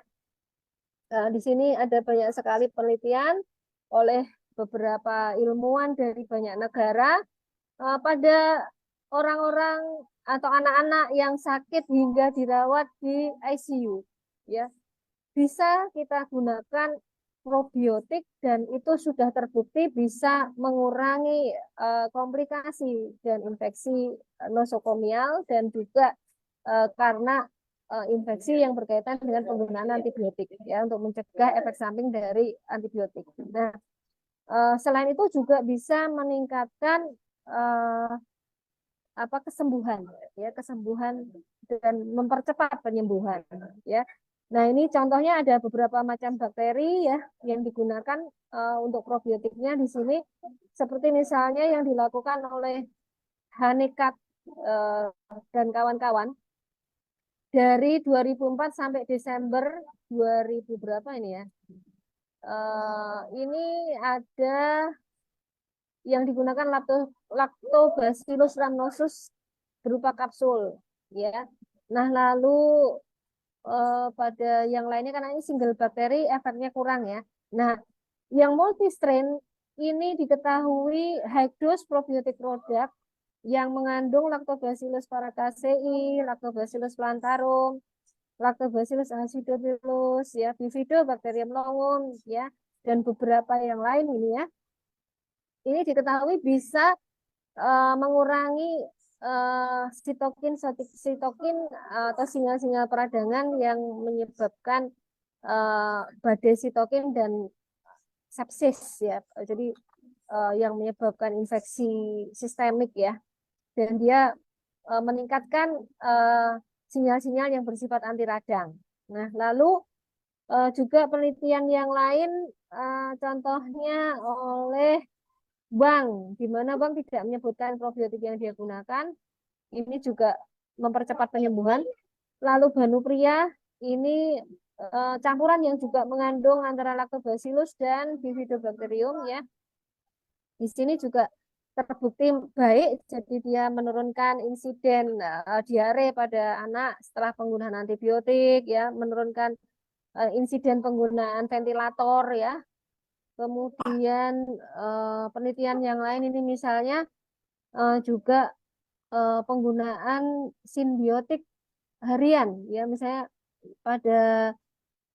Di sini ada banyak sekali penelitian oleh beberapa ilmuwan dari banyak negara pada orang-orang atau anak-anak yang sakit hingga dirawat di ICU ya. Bisa kita gunakan probiotik dan itu sudah terbukti bisa mengurangi komplikasi dan infeksi nosokomial dan juga karena infeksi yang berkaitan dengan penggunaan antibiotik ya untuk mencegah efek samping dari antibiotik. Nah, selain itu juga bisa meningkatkan uh, apa kesembuhan ya kesembuhan dan mempercepat penyembuhan ya. Nah, ini contohnya ada beberapa macam bakteri ya yang digunakan untuk probiotiknya di sini seperti misalnya yang dilakukan oleh Hanekat dan kawan-kawan dari 2004 sampai Desember 2000 berapa ini ya. Ini ada yang digunakan Lactobacillus rhamnosus berupa kapsul ya. Nah, lalu pada yang lainnya karena ini single bakteri efeknya kurang ya. Nah, yang multi strain ini diketahui high dose probiotic product yang mengandung Lactobacillus paracasei, Lactobacillus plantarum, Lactobacillus acidophilus ya, Bifidobacterium longum ya, dan beberapa yang lain ini ya. Ini diketahui bisa mengurangi sitokin sitokin atau sinyal-sinyal peradangan yang menyebabkan badai sitokin dan sepsis ya. Jadi yang menyebabkan infeksi sistemik ya. Dan dia meningkatkan sinyal-sinyal yang bersifat anti radang. Nah, lalu juga penelitian yang lain contohnya oleh Bang, di mana Bang tidak menyebutkan probiotik yang dia gunakan, ini juga mempercepat penyembuhan. Lalu Banupria, ini campuran yang juga mengandung antara Lactobacillus dan Bifidobacterium ya. Di sini juga terbukti baik, jadi dia menurunkan insiden diare pada anak setelah penggunaan antibiotik ya, menurunkan insiden penggunaan ventilator ya. Kemudian penelitian yang lain ini misalnya juga penggunaan simbiotik harian ya misalnya pada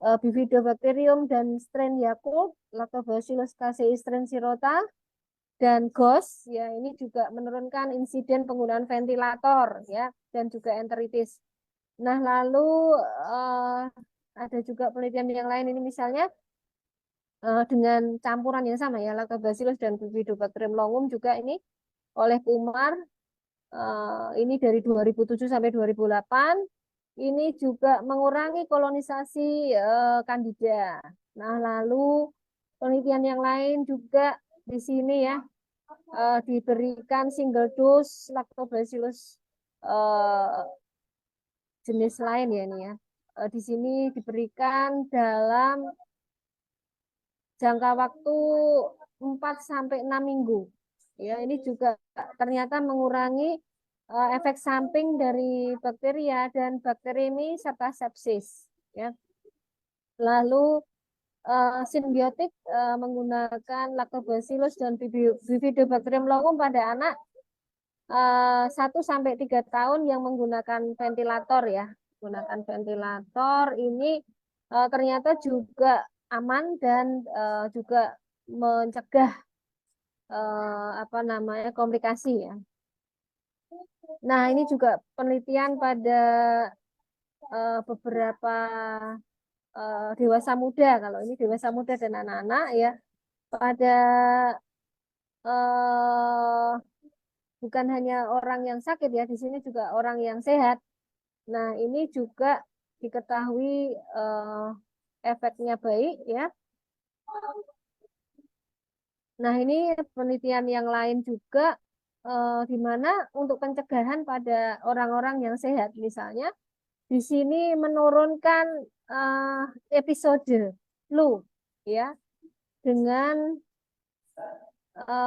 Bifidobacterium dan strain Yakult, Lactobacillus casei strain Sirota dan GOS ya ini juga menurunkan insiden penggunaan ventilator ya dan juga enteritis. Nah, lalu ada juga penelitian yang lain ini misalnya dengan campuran yang sama ya Lactobacillus dan Bifidobacterium longum juga ini oleh Kumar ini dari 2007 sampai 2008 ini juga mengurangi kolonisasi kandida. Nah, lalu penelitian yang lain juga di sini ya, diberikan single dose lactobacillus jenis lain ya ini ya. Di sini diberikan dalam jangka waktu 4 sampai 6 minggu. Ya, ini juga ternyata mengurangi efek samping dari bakteria dan bakteremi serta sepsis ya. Lalu simbiotik menggunakan lactobacillus dan bifidobacterium longum pada anak 1 sampai 3 tahun yang menggunakan ventilator ya. Menggunakan ventilator ini ternyata juga aman dan juga mencegah apa namanya komplikasi ya. Nah, ini juga penelitian pada beberapa dewasa muda. Kalau ini dewasa muda dan anak-anak ya, pada eh, bukan hanya orang yang sakit ya, di sini juga orang yang sehat. Nah, ini juga diketahui efeknya baik ya. Nah, ini penelitian yang lain juga di mana untuk pencegahan pada orang-orang yang sehat. Misalnya, di sini menurunkan episode flu ya dengan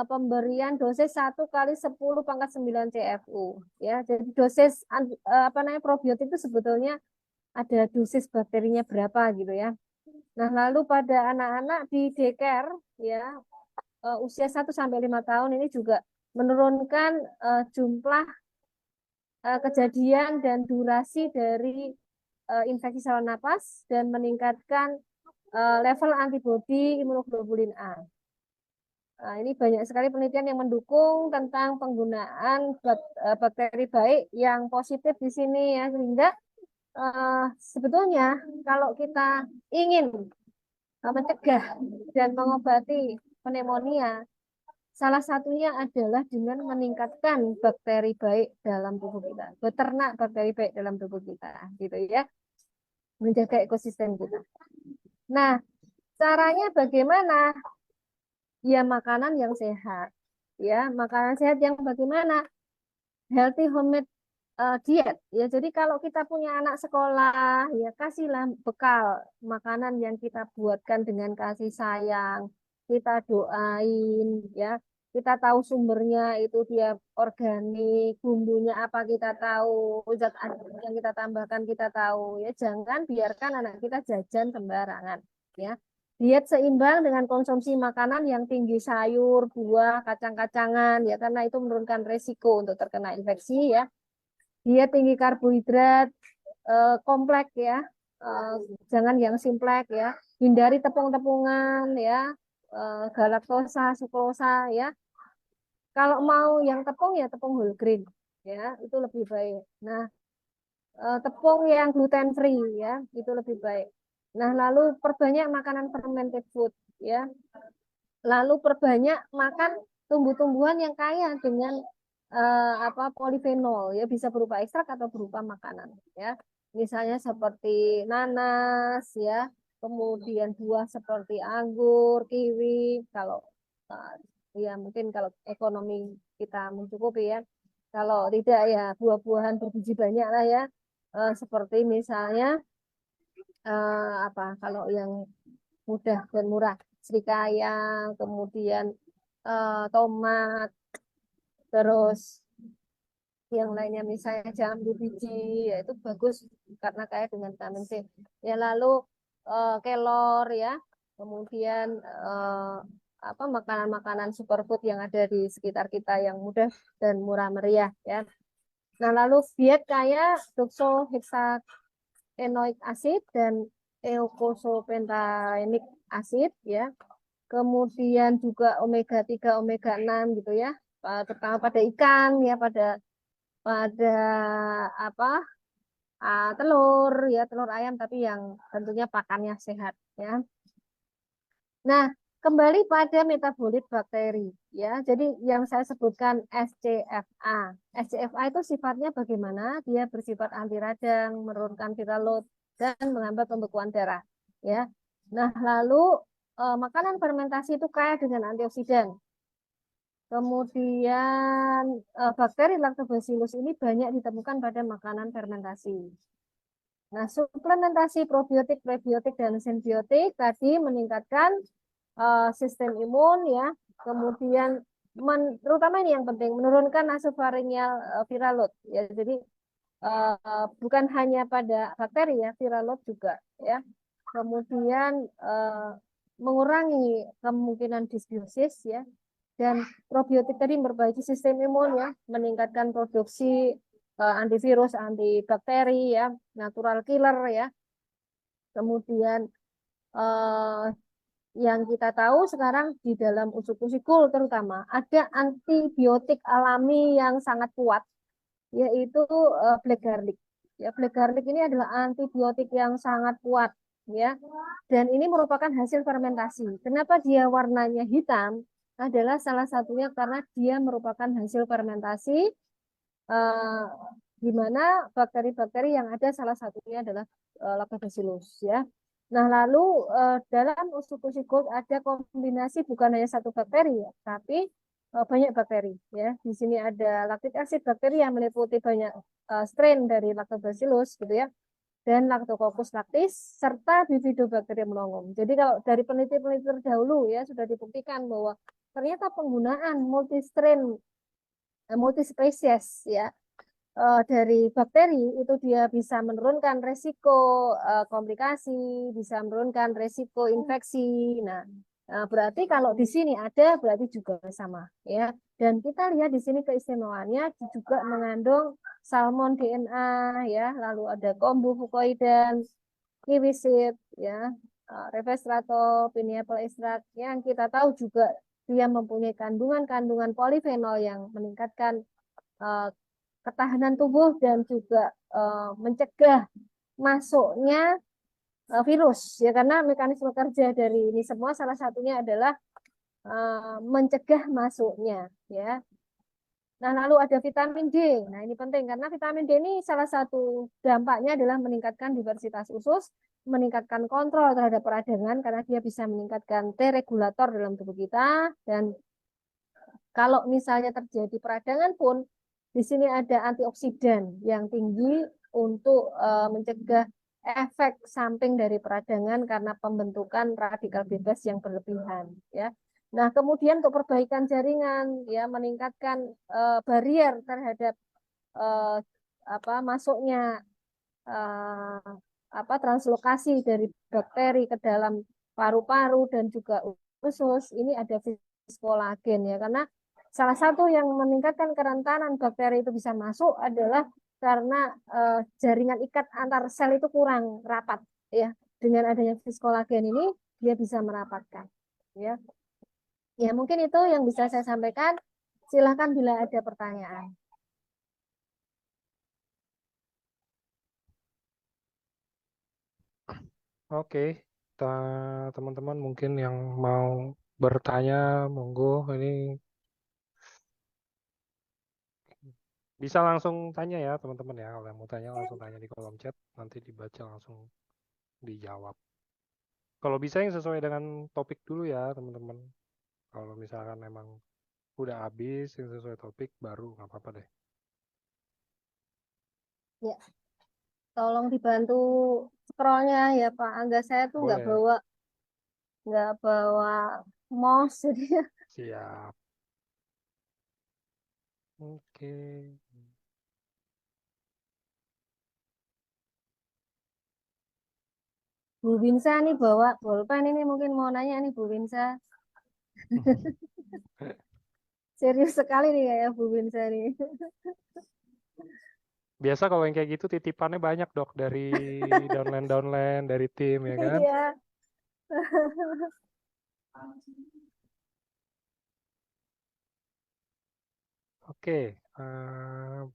pemberian dosis 1 kali 10⁻9 CFU ya. Jadi dosis apa namanya probiotik itu sebetulnya ada dosis bakterinya berapa gitu ya. Nah, lalu pada anak-anak di daycare ya usia 1 sampai 5 tahun ini juga menurunkan jumlah kejadian dan durasi dari infeksi saluran napas dan meningkatkan level antibodi imunoglobulin A. Nah, ini banyak sekali penelitian yang mendukung tentang penggunaan bakteri baik yang positif di sini ya, sehingga sebetulnya kalau kita ingin mencegah dan mengobati pneumonia, salah satunya adalah dengan meningkatkan bakteri baik dalam tubuh kita, beternak bakteri baik dalam tubuh kita, gitu ya, menjaga ekosistem kita. Nah, caranya bagaimana? Ya makanan yang sehat, ya makanan sehat yang bagaimana? Healthy homemade diet, ya. Jadi kalau kita punya anak sekolah, ya kasihlah bekal makanan yang kita buatkan dengan kasih sayang, kita doain, ya. Kita tahu sumbernya itu dia organik, bumbunya apa kita tahu, zat yang kita tambahkan kita tahu, ya. Jangan biarkan anak kita jajan sembarangan, ya. Diet seimbang dengan konsumsi makanan yang tinggi sayur, buah, kacang-kacangan, ya, karena itu menurunkan resiko untuk terkena infeksi, ya. Dia tinggi karbohidrat, kompleks ya, eh, jangan yang simplek ya. Hindari tepung-tepungan ya, galaktosa, sukrosa ya. Kalau mau yang tepung ya tepung whole grain ya, itu lebih baik. Nah, tepung yang gluten free ya, itu lebih baik. Nah, lalu perbanyak makanan fermented food ya. Lalu perbanyak makan tumbuh-tumbuhan yang kaya dengan apa polifenol ya, bisa berupa ekstrak atau berupa makanan ya. Misalnya seperti nanas ya, kemudian buah seperti anggur, kiwi. Kalau uh, ya mungkin kalau ekonomi kita mencukupi ya. Kalau tidak ya buah-buahan berbiji banyak lah ya. Seperti misalnya apa kalau yang mudah dan murah, serikaya, kemudian tomat, terus yang lainnya misalnya jambu biji, ya itu bagus karena kaya dengan vitamin C. Ya lalu kelor ya, kemudian apa makanan-makanan superfood yang ada di sekitar kita yang mudah dan murah meriah ya. Nah, lalu diet kaya doksohexaenoic acid dan eukosopentaenic acid ya. Kemudian juga omega 3 omega 6 gitu ya. Terutama pada ikan ya, pada pada apa telur ya, telur ayam tapi yang tentunya pakannya sehat ya. Nah, Kembali pada metabolit bakteri, ya. Jadi yang saya sebutkan SCFA. SCFA itu sifatnya bagaimana? Dia bersifat anti radang, menurunkan viral load, dan menghambat pembekuan darah, ya. Nah, lalu makanan fermentasi itu kaya dengan antioksidan. Kemudian bakteri Lactobacillus ini banyak ditemukan pada makanan fermentasi. Nah, suplementasi probiotik, prebiotik, dan simbiotik tadi meningkatkan sistem imun, ya. Kemudian terutama ini yang penting, menurunkan nasofaringial viral load, ya. Jadi bukan hanya pada bakteri, ya, viral load juga, ya. Kemudian mengurangi kemungkinan disbiosis, ya. Dan probiotik tadi memperbaiki sistem imun, ya, meningkatkan produksi antivirus, antibakteri, ya, natural killer, ya. Kemudian eh, yang kita tahu sekarang di dalam usus-usikul terutama ada antibiotik alami yang sangat kuat, yaitu black garlic. Ya, black garlic ini adalah antibiotik yang sangat kuat, ya. Dan ini merupakan hasil fermentasi. Kenapa dia warnanya hitam? Adalah salah satunya karena dia merupakan hasil fermentasi eh, di mana bakteri-bakteri yang ada salah satunya adalah Lactobacillus, ya. Nah, lalu dalam usus gold ada kombinasi bukan hanya satu bakteri, ya, tapi banyak bakteri, ya. Di sini ada lactic acid bakteri yang meliputi banyak strain dari Lactobacillus, gitu, ya, dan Lactococcus lactis serta Bifidobacterium longum. Jadi kalau dari peneliti-peneliti terdahulu, ya, sudah dibuktikan bahwa ternyata penggunaan multistrain multispesies, ya, dari bakteri itu dia bisa menurunkan resiko komplikasi, bisa menurunkan resiko infeksi. Nah, berarti kalau di sini ada, berarti juga sama, ya. Dan kita lihat di sini keistimewaannya juga mengandung salmon DNA, ya, lalu ada kombu fucoidan, kiwi seed, ya, resveratrol, pineapple extract, yang kita tahu juga dia mempunyai kandungan-kandungan polifenol yang meningkatkan uh, ketahanan tubuh dan juga mencegah masuknya virus, ya, karena mekanisme kerja dari ini semua salah satunya adalah mencegah masuknya, ya. Nah, lalu ada vitamin D. Nah, ini penting karena vitamin D ini salah satu dampaknya adalah meningkatkan diversitas usus, meningkatkan kontrol terhadap peradangan karena dia bisa meningkatkan T regulator dalam tubuh kita. Dan kalau misalnya terjadi peradangan pun, di sini ada antioksidan yang tinggi untuk mencegah efek samping dari peradangan karena pembentukan radikal bebas yang berlebihan, ya. Nah, kemudian untuk perbaikan jaringan, ya, meningkatkan barrier terhadap uh, masuknya uh, translokasi dari bakteri ke dalam paru-paru dan juga usus. Ini ada viskolagen, ya, karena salah satu yang meningkatkan kerentanan bakteri itu bisa masuk adalah karena jaringan ikat antar sel itu kurang rapat, ya. Dengan adanya viskolagen ini dia bisa merapatkan, ya. Ya, mungkin itu yang bisa saya sampaikan. Silahkan bila ada pertanyaan. Oke, teman-teman mungkin yang mau bertanya, monggo ini bisa langsung tanya ya teman-teman ya. Kalau yang mau tanya langsung tanya di kolom chat, nanti dibaca langsung dijawab. Kalau bisa yang sesuai dengan topik dulu ya teman-teman. Kalau misalkan memang udah habis yang sesuai topik baru nggak apa-apa deh. Ya, tolong dibantu scrollnya, ya, Pak Angga. Saya tuh Boleh, nggak bawa mouse, jadi siap. Oke. Bu Binsa nih bawa bolpen ini, mungkin mau nanya nih Bu Binsa. Serius sekali nih kayak Bu Binsa nih. Biasa kalau yang kayak gitu titipannya banyak dok dari downline dari tim ya kan. Iya. Oke,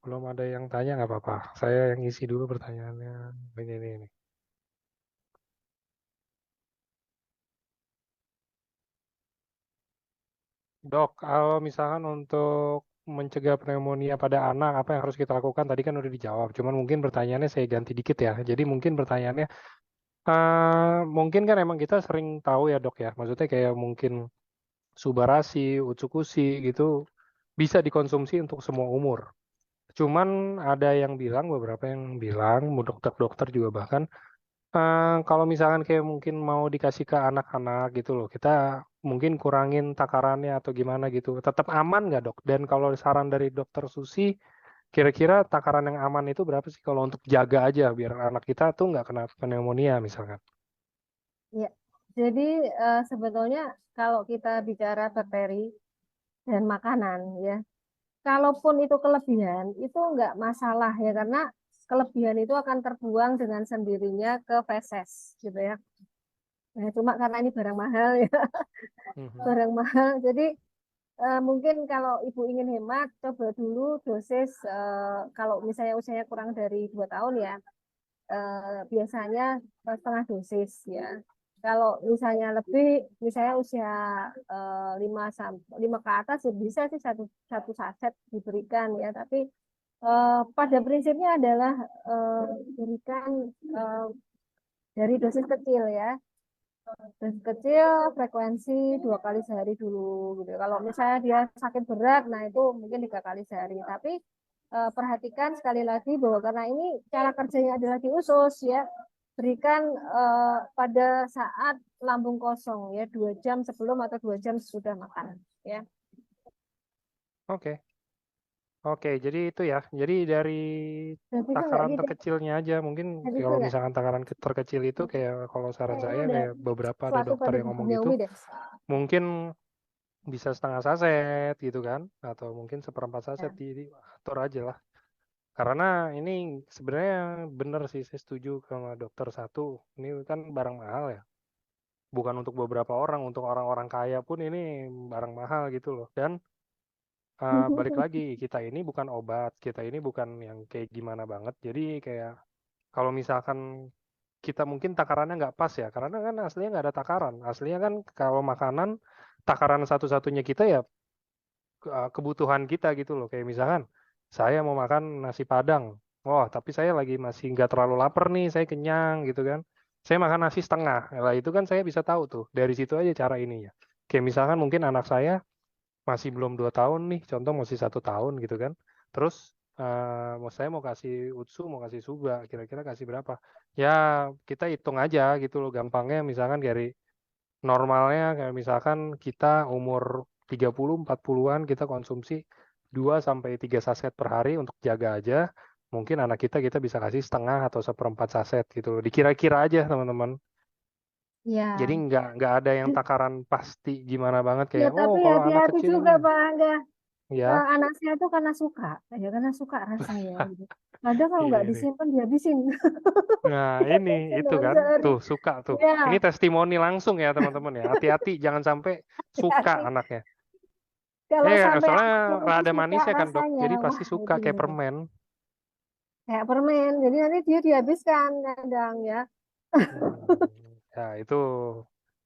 belum ada yang tanya nggak apa-apa. Saya yang isi dulu pertanyaannya. Ini. Dok, kalau misalkan untuk mencegah pneumonia pada anak, apa yang harus kita lakukan? Tadi kan udah dijawab, cuman mungkin pertanyaannya saya ganti dikit ya. Jadi mungkin pertanyaannya, mungkin kan emang kita sering tahu ya dok ya, maksudnya kayak mungkin Subarasi, Utsukushi gitu bisa dikonsumsi untuk semua umur. Cuman ada yang bilang, beberapa yang bilang, dokter-dokter juga bahkan, kalau misalkan kayak mungkin mau dikasih ke anak-anak gitu loh, kita mungkin kurangin takarannya atau gimana gitu. Tetap aman nggak dok? Dan kalau saran dari dokter Susi, kira-kira takaran yang aman itu berapa sih kalau untuk jaga aja biar anak kita tuh nggak kena pneumonia misalkan? Ya, jadi sebetulnya kalau kita bicara bakteri dan makanan ya, kalaupun itu kelebihan, itu nggak masalah ya, karena kelebihan itu akan terbuang dengan sendirinya ke feses gitu ya. Nah, cuma karena ini barang mahal ya, Mhm. barang mahal. Jadi mungkin kalau ibu ingin hemat, coba dulu dosis kalau misalnya usianya kurang dari 2 tahun ya, biasanya setengah dosis ya. Kalau misalnya lebih, misalnya usia 5 ke atas ya bisa sih satu satu saset diberikan ya. Tapi pada prinsipnya adalah eh, berikan eh, dari dosis kecil ya. Dosis kecil, frekuensi 2 kali sehari dulu gitu. Kalau misalnya dia sakit berat, nah itu mungkin 3 kali sehari. Tapi perhatikan sekali lagi bahwa karena ini cara kerjanya adalah di usus ya, berikan pada saat lambung kosong ya, 2 jam sebelum atau 2 jam sesudah makan ya. Oke, oke. Jadi itu ya. Jadi dari Jadi itu nggak takaran gitu. terkecilnya aja, mungkin Jadi itu kalau nggak. misalkan takaran terkecil itu kayak kalau saran Kayaknya saya ada kayak beberapa ada sesuatu dokter pada yang Ibu ngomong gitu, Naomi deh. mungkin bisa setengah saset gitu kan, atau mungkin seperempat saset Ya. diatur aja lah. Karena ini sebenarnya bener sih, saya setuju sama dokter satu. Ini kan barang mahal ya. Bukan untuk beberapa orang, untuk orang-orang kaya pun ini barang mahal gitu loh. Dan balik lagi, kita ini bukan obat, kita ini bukan yang kayak gimana banget. Jadi kayak kalau misalkan kita mungkin takarannya nggak pas ya, karena kan aslinya nggak ada takaran. Aslinya kan kalau makanan, takaran satu-satunya kita ya kebutuhan kita gitu loh. Kayak misalkan saya mau makan nasi Padang. Wah, tapi saya lagi masih nggak terlalu lapar nih, saya kenyang gitu kan. Saya makan nasi setengah. Lah itu kan saya bisa tahu tuh. Dari situ aja cara ininya. Kayak misalkan mungkin anak saya masih belum 2 tahun nih, contoh masih 1 tahun gitu kan. Terus mau saya mau kasih utsu, mau kasih suga, kira-kira kasih berapa? Ya kita hitung aja gitu loh, gampangnya misalkan dari normalnya kayak misalkan kita umur 30-40-an kita konsumsi 2 sampai 3 saset per hari untuk jaga aja. Mungkin anak kita bisa kasih setengah atau seperempat saset gitu loh. Dikira-kira aja teman-teman. Jadi Ya. nggak ada yang takaran pasti gimana banget Ya, kayak oh tapi kalau anak hati-hati kecil ini juga Pak Angga. ya. Anak saya tuh karena suka, ya karena suka rasanya gitu. Kadang kalau nggak Ini. disimpan dihabisin. Nah, ini itu Dalam kan sehari. tuh suka tuh. Ini Ya, testimoni langsung ya teman-teman ya. Hati-hati jangan sampai suka hati-hati. anaknya. Kalau sampai Soalnya anak itu rada suka manis ya kan dok. rasanya, Jadi pasti wah suka itu kayak bener. permen. Kayak permen. Jadi nanti dia dihabiskan kadang ya. Ya itu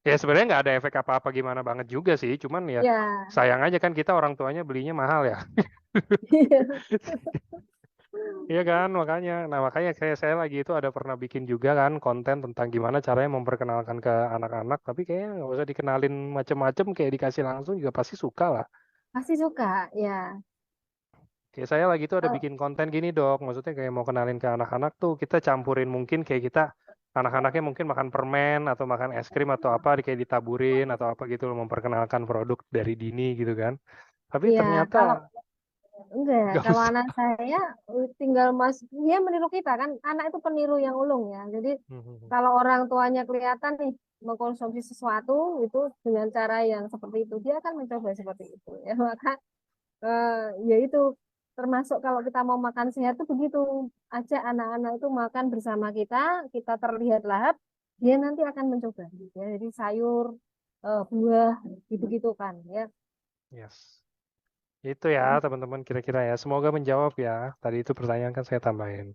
ya sebenarnya nggak ada efek apa-apa gimana banget juga sih. Cuman ya Ya. sayang aja kan kita orang tuanya belinya mahal ya. Iya kan makanya. Nah makanya kayak saya lagi itu ada pernah bikin juga kan konten tentang gimana caranya memperkenalkan ke anak-anak. Tapi kayaknya nggak usah dikenalin macem-macem kayak dikasih langsung juga pasti suka lah. Pasti suka, ya. Kayak saya lagi tuh ada Oh, bikin konten gini dok, maksudnya kayak mau kenalin ke anak-anak tuh kita campurin mungkin kayak kita anak-anaknya mungkin makan permen atau makan es krim atau apa kayak ditaburin atau apa gitu loh memperkenalkan produk dari dini gitu kan. Tapi iya, ternyata kalau enggak, gak kalau usah. anak saya tinggal dia meniru kita kan, anak itu peniru yang ulung ya. Jadi kalau orang tuanya kelihatan nih mengkonsumsi sesuatu itu dengan cara yang seperti itu, dia akan mencoba seperti itu ya. Maka eh, ya itu termasuk kalau kita mau makan sehat tuh begitu aja anak-anak itu makan bersama kita, kita terlihat lahap, dia nanti akan mencoba ya. Jadi sayur, buah, gitu-gitu kan ya. Yes. Itu ya teman-teman kira-kira ya. Semoga menjawab ya. Tadi itu pertanyaan kan saya tambahin.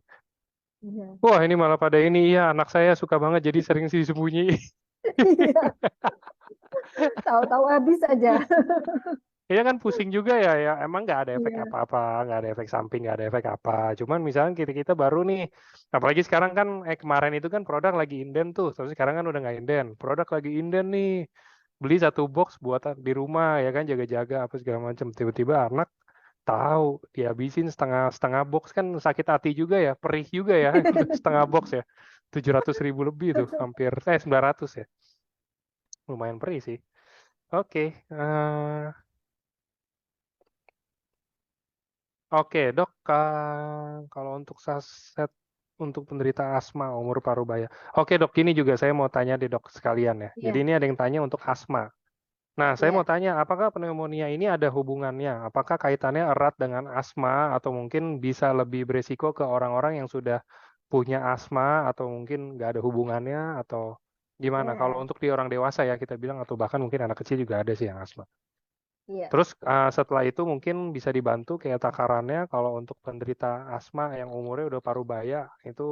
Iya. Wah ini malah pada ini ya anak saya suka banget jadi sering sih disembunyi. Iya, tahu-tahu habis aja. Iya kan pusing juga ya, ya emang nggak ada efek Iya. apa-apa, nggak ada efek samping, nggak ada efek apa. Cuman misalnya kita baru nih, apalagi sekarang kan kemarin itu kan produk lagi inden tuh, tapi sekarang kan udah nggak inden. Produk lagi inden nih, beli satu box buat di rumah ya kan jaga-jaga apa segala macam. Tiba-tiba anak tahu dihabisin setengah setengah box kan sakit hati juga ya, perih juga ya, setengah box ya, 700.000 lebih tuh, hampir 900 ya, lumayan perih sih. Oke, oke, Dok, kalau untuk saset untuk penderita asma umur parubaya. Oke, Dok, ini juga saya mau tanya di Dok sekalian ya. Jadi Iya, ini ada yang tanya untuk asma. Nah, saya mau iya. tanya, apakah pneumonia ini ada hubungannya? Apakah kaitannya erat dengan asma atau mungkin bisa lebih beresiko ke orang-orang yang sudah punya asma atau mungkin nggak ada hubungannya atau gimana? Kalau Ya, untuk di orang dewasa ya kita bilang atau bahkan mungkin anak kecil juga ada sih yang asma. iya. Terus setelah itu mungkin bisa dibantu kayak takarannya kalau untuk penderita asma yang umurnya udah parubaya itu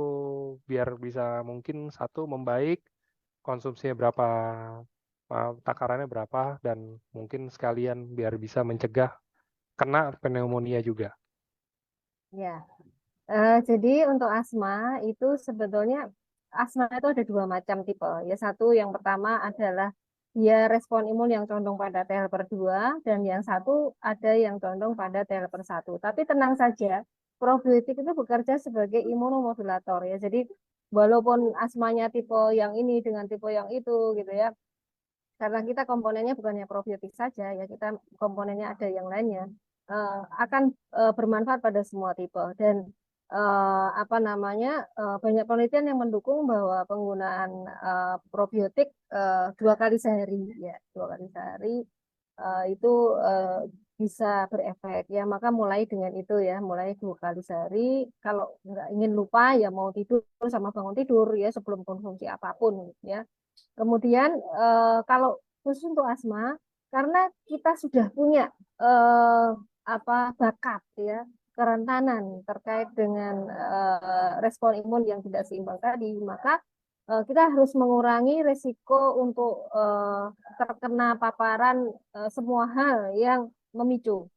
biar bisa mungkin satu membaik konsumsinya berapa, takarannya berapa dan mungkin sekalian biar bisa mencegah kena pneumonia juga. Ya. Jadi untuk asma itu sebetulnya asma itu ada dua macam tipe. Ya satu yang pertama adalah dia respon imun yang condong pada T helper 2 dan yang satu ada yang condong pada T helper 1. Tapi tenang saja, probiotik itu bekerja sebagai imunomodulator ya. Jadi walaupun asmanya tipe yang ini dengan tipe yang itu gitu ya, karena kita komponennya bukannya probiotik saja ya, kita komponennya ada yang lainnya, akan bermanfaat pada semua tipe dan apa namanya, banyak penelitian yang mendukung bahwa penggunaan probiotik 2 kali sehari ya, 2 kali sehari itu eh, bisa berefek ya, maka mulai dengan itu ya, mulai 2 kali sehari. Kalau nggak ingin lupa ya, mau tidur sama bangun tidur ya sebelum konsumsi apapun ya. Kemudian kalau khusus untuk asma, karena kita sudah punya eh, apa bakat ya, kerentanan terkait dengan respon imun yang tidak seimbang tadi, maka kita harus mengurangi risiko untuk terkena paparan semua hal yang memicu,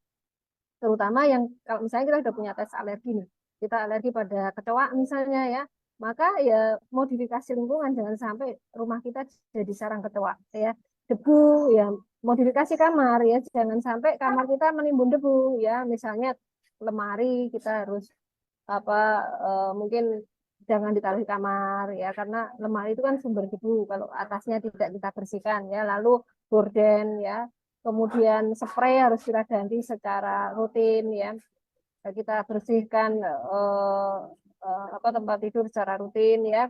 terutama yang kalau misalnya kita sudah punya tes alergi nih, kita alergi pada kecoa misalnya ya, maka ya modifikasi lingkungan, jangan sampai rumah kita jadi sarang kecoa ya. Debu ya, modifikasi kamar ya, jangan sampai kamar kita menimbun debu ya, misalnya lemari kita harus apa, mungkin jangan ditaruh di kamar ya, karena lemari itu kan sumber debu kalau atasnya tidak kita bersihkan ya. Lalu gorden ya, kemudian spray harus kita ganti secara rutin ya. Kita bersihkan apa tempat tidur secara rutin ya.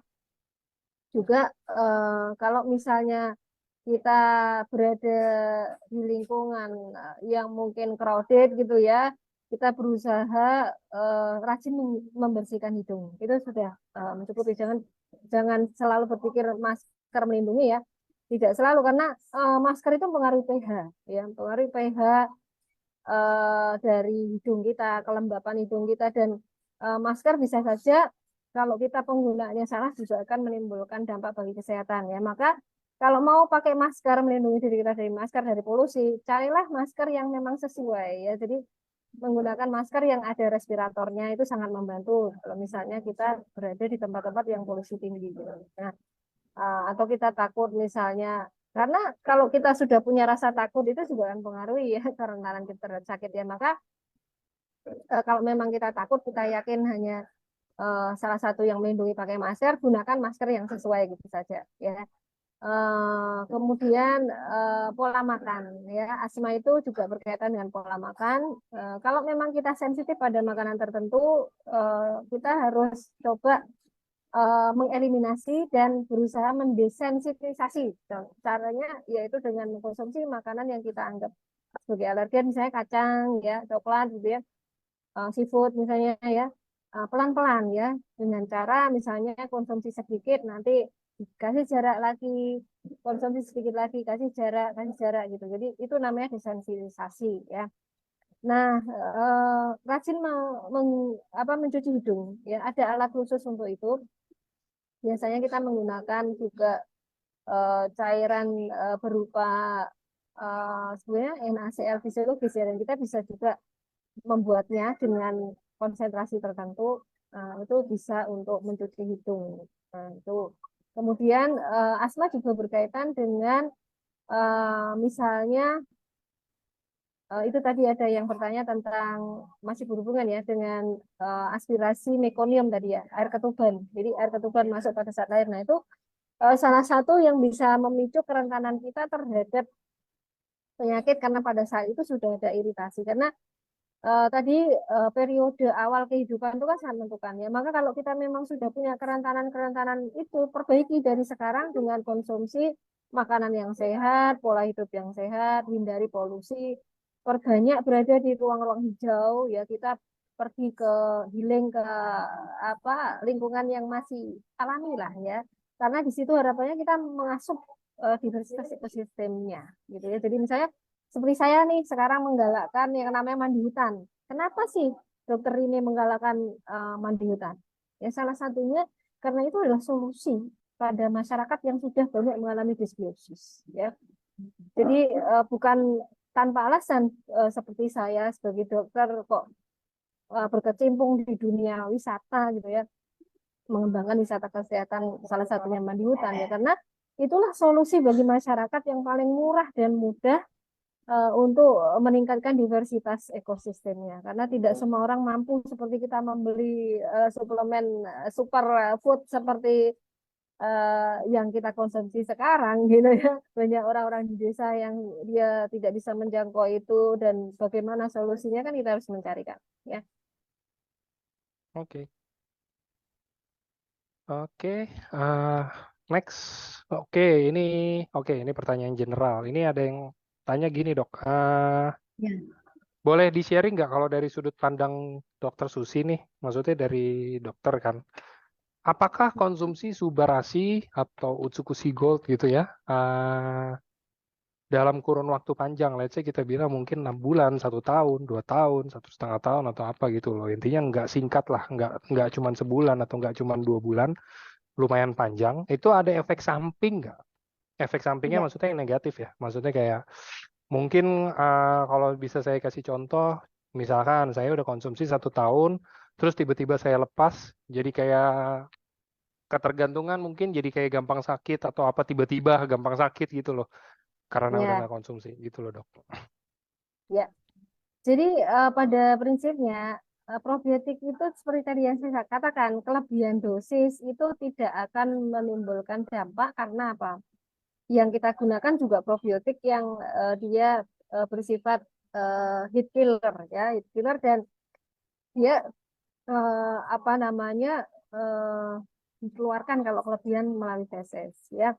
Juga kalau misalnya kita berada di lingkungan yang mungkin crowded gitu ya, kita berusaha rajin membersihkan hidung. Itu sudah mencukupi. Jangan jangan selalu berpikir masker melindungi ya. Tidak selalu, karena masker itu mempengaruhi pH ya, mempengaruhi pH dari hidung kita, kelembapan hidung kita, dan masker bisa saja kalau kita penggunaannya salah juga akan menimbulkan dampak bagi kesehatan ya. Maka kalau mau pakai masker melindungi diri kita dari masker, dari polusi, carilah masker yang memang sesuai ya. Jadi menggunakan masker yang ada respiratornya itu sangat membantu kalau misalnya kita berada di tempat-tempat yang polusi tinggi gitu. Nah, atau kita takut misalnya, karena kalau kita sudah punya rasa takut itu juga akan mempengaruhi ya karena kita sakit ya, maka kalau memang kita takut, kita yakin hanya salah satu yang melindungi pakai masker, gunakan masker yang sesuai gitu saja ya. Kemudian pola makan ya, asma itu juga berkaitan dengan pola makan. Kalau memang kita sensitif pada makanan tertentu, kita harus coba mengeliminasi dan berusaha mendesensitisasi. Caranya yaitu dengan mengkonsumsi makanan yang kita anggap sebagai alergen, misalnya kacang, ya, coklat, gitu ya, seafood misalnya ya, pelan-pelan ya, dengan cara misalnya konsumsi sedikit, nanti kasih jarak lagi, konsumsi sedikit lagi, kasih jarak gitu. Jadi itu namanya desensitisasi ya. Nah, rajin mencuci hidung ya, ada alat khusus untuk itu. Biasanya kita menggunakan juga cairan berupa sebenarnya NaCl fisiologis ya, dan kita bisa juga membuatnya dengan konsentrasi tertentu. Itu bisa untuk mencuci hidung. Itu kemudian asma juga berkaitan dengan misalnya itu tadi ada yang bertanya tentang masih berhubungan ya dengan aspirasi mekonium tadi ya, air ketuban. Jadi air ketuban masuk pada saat lahir. Nah, itu salah satu yang bisa memicu kerentanan kita terhadap penyakit karena pada saat itu sudah ada iritasi. Karena tadi periode awal kehidupan itu kan sangat menentukan ya. Maka kalau kita memang sudah punya kerentanan-kerentanan itu, perbaiki dari sekarang dengan konsumsi makanan yang sehat, pola hidup yang sehat, hindari polusi, perbanyak berada di ruang-ruang hijau ya. Kita pergi ke healing ke apa lingkungan yang masih alami lah ya. Karena di situ harapannya kita mengasuh diversitas ekosistemnya gitu ya. Jadi misalnya seperti saya nih sekarang menggalakkan yang namanya mandi hutan. Kenapa sih dokter ini menggalakkan mandi hutan? Ya salah satunya karena itu adalah solusi pada masyarakat yang sudah banyak mengalami disbiosis. Ya, jadi bukan tanpa alasan seperti saya sebagai dokter kok berkecimpung di dunia wisata gitu ya, mengembangkan wisata kesehatan salah satunya mandi hutan ya karena itulah solusi bagi masyarakat yang paling murah dan mudah untuk meningkatkan diversitas ekosistemnya karena tidak semua orang mampu seperti kita membeli suplemen super food seperti yang kita konsumsi sekarang gitu ya banyak orang-orang di desa yang dia tidak bisa menjangkau itu dan bagaimana solusinya kan kita harus mencarikan ya. Oke. Oke, eh, next. Oke, ini ini pertanyaan general. Ini ada yang tanya gini, Dok. Ya. Boleh di-sharing nggak kalau dari sudut pandang Dokter Susi nih, maksudnya dari dokter kan, apakah konsumsi Subarasi atau Utsukushi Gold gitu ya, dalam kurun waktu panjang, let's say kita bilang mungkin 6 bulan, 1 tahun, 2 tahun, 1,5 tahun atau apa gitu loh. Intinya nggak singkat lah, nggak cuma sebulan atau nggak cuma 2 bulan, lumayan panjang. Itu ada efek samping nggak? Efek sampingnya Ya. maksudnya yang negatif ya. Maksudnya kayak mungkin kalau bisa saya kasih contoh, misalkan saya udah konsumsi 1 tahun, terus tiba-tiba saya lepas, jadi kayak ketergantungan mungkin jadi kayak gampang sakit atau apa tiba-tiba gampang sakit gitu loh, karena udah Ya. nggak konsumsi gitu loh dok. Ya. Jadi pada prinsipnya probiotik itu seperti tadi yang saya katakan, kelebihan dosis itu tidak akan menimbulkan dampak karena apa? Yang kita gunakan juga probiotik yang dia bersifat heat killer ya, heat killer dan dia apa namanya dikeluarkan kalau kelebihan melalui feses ya.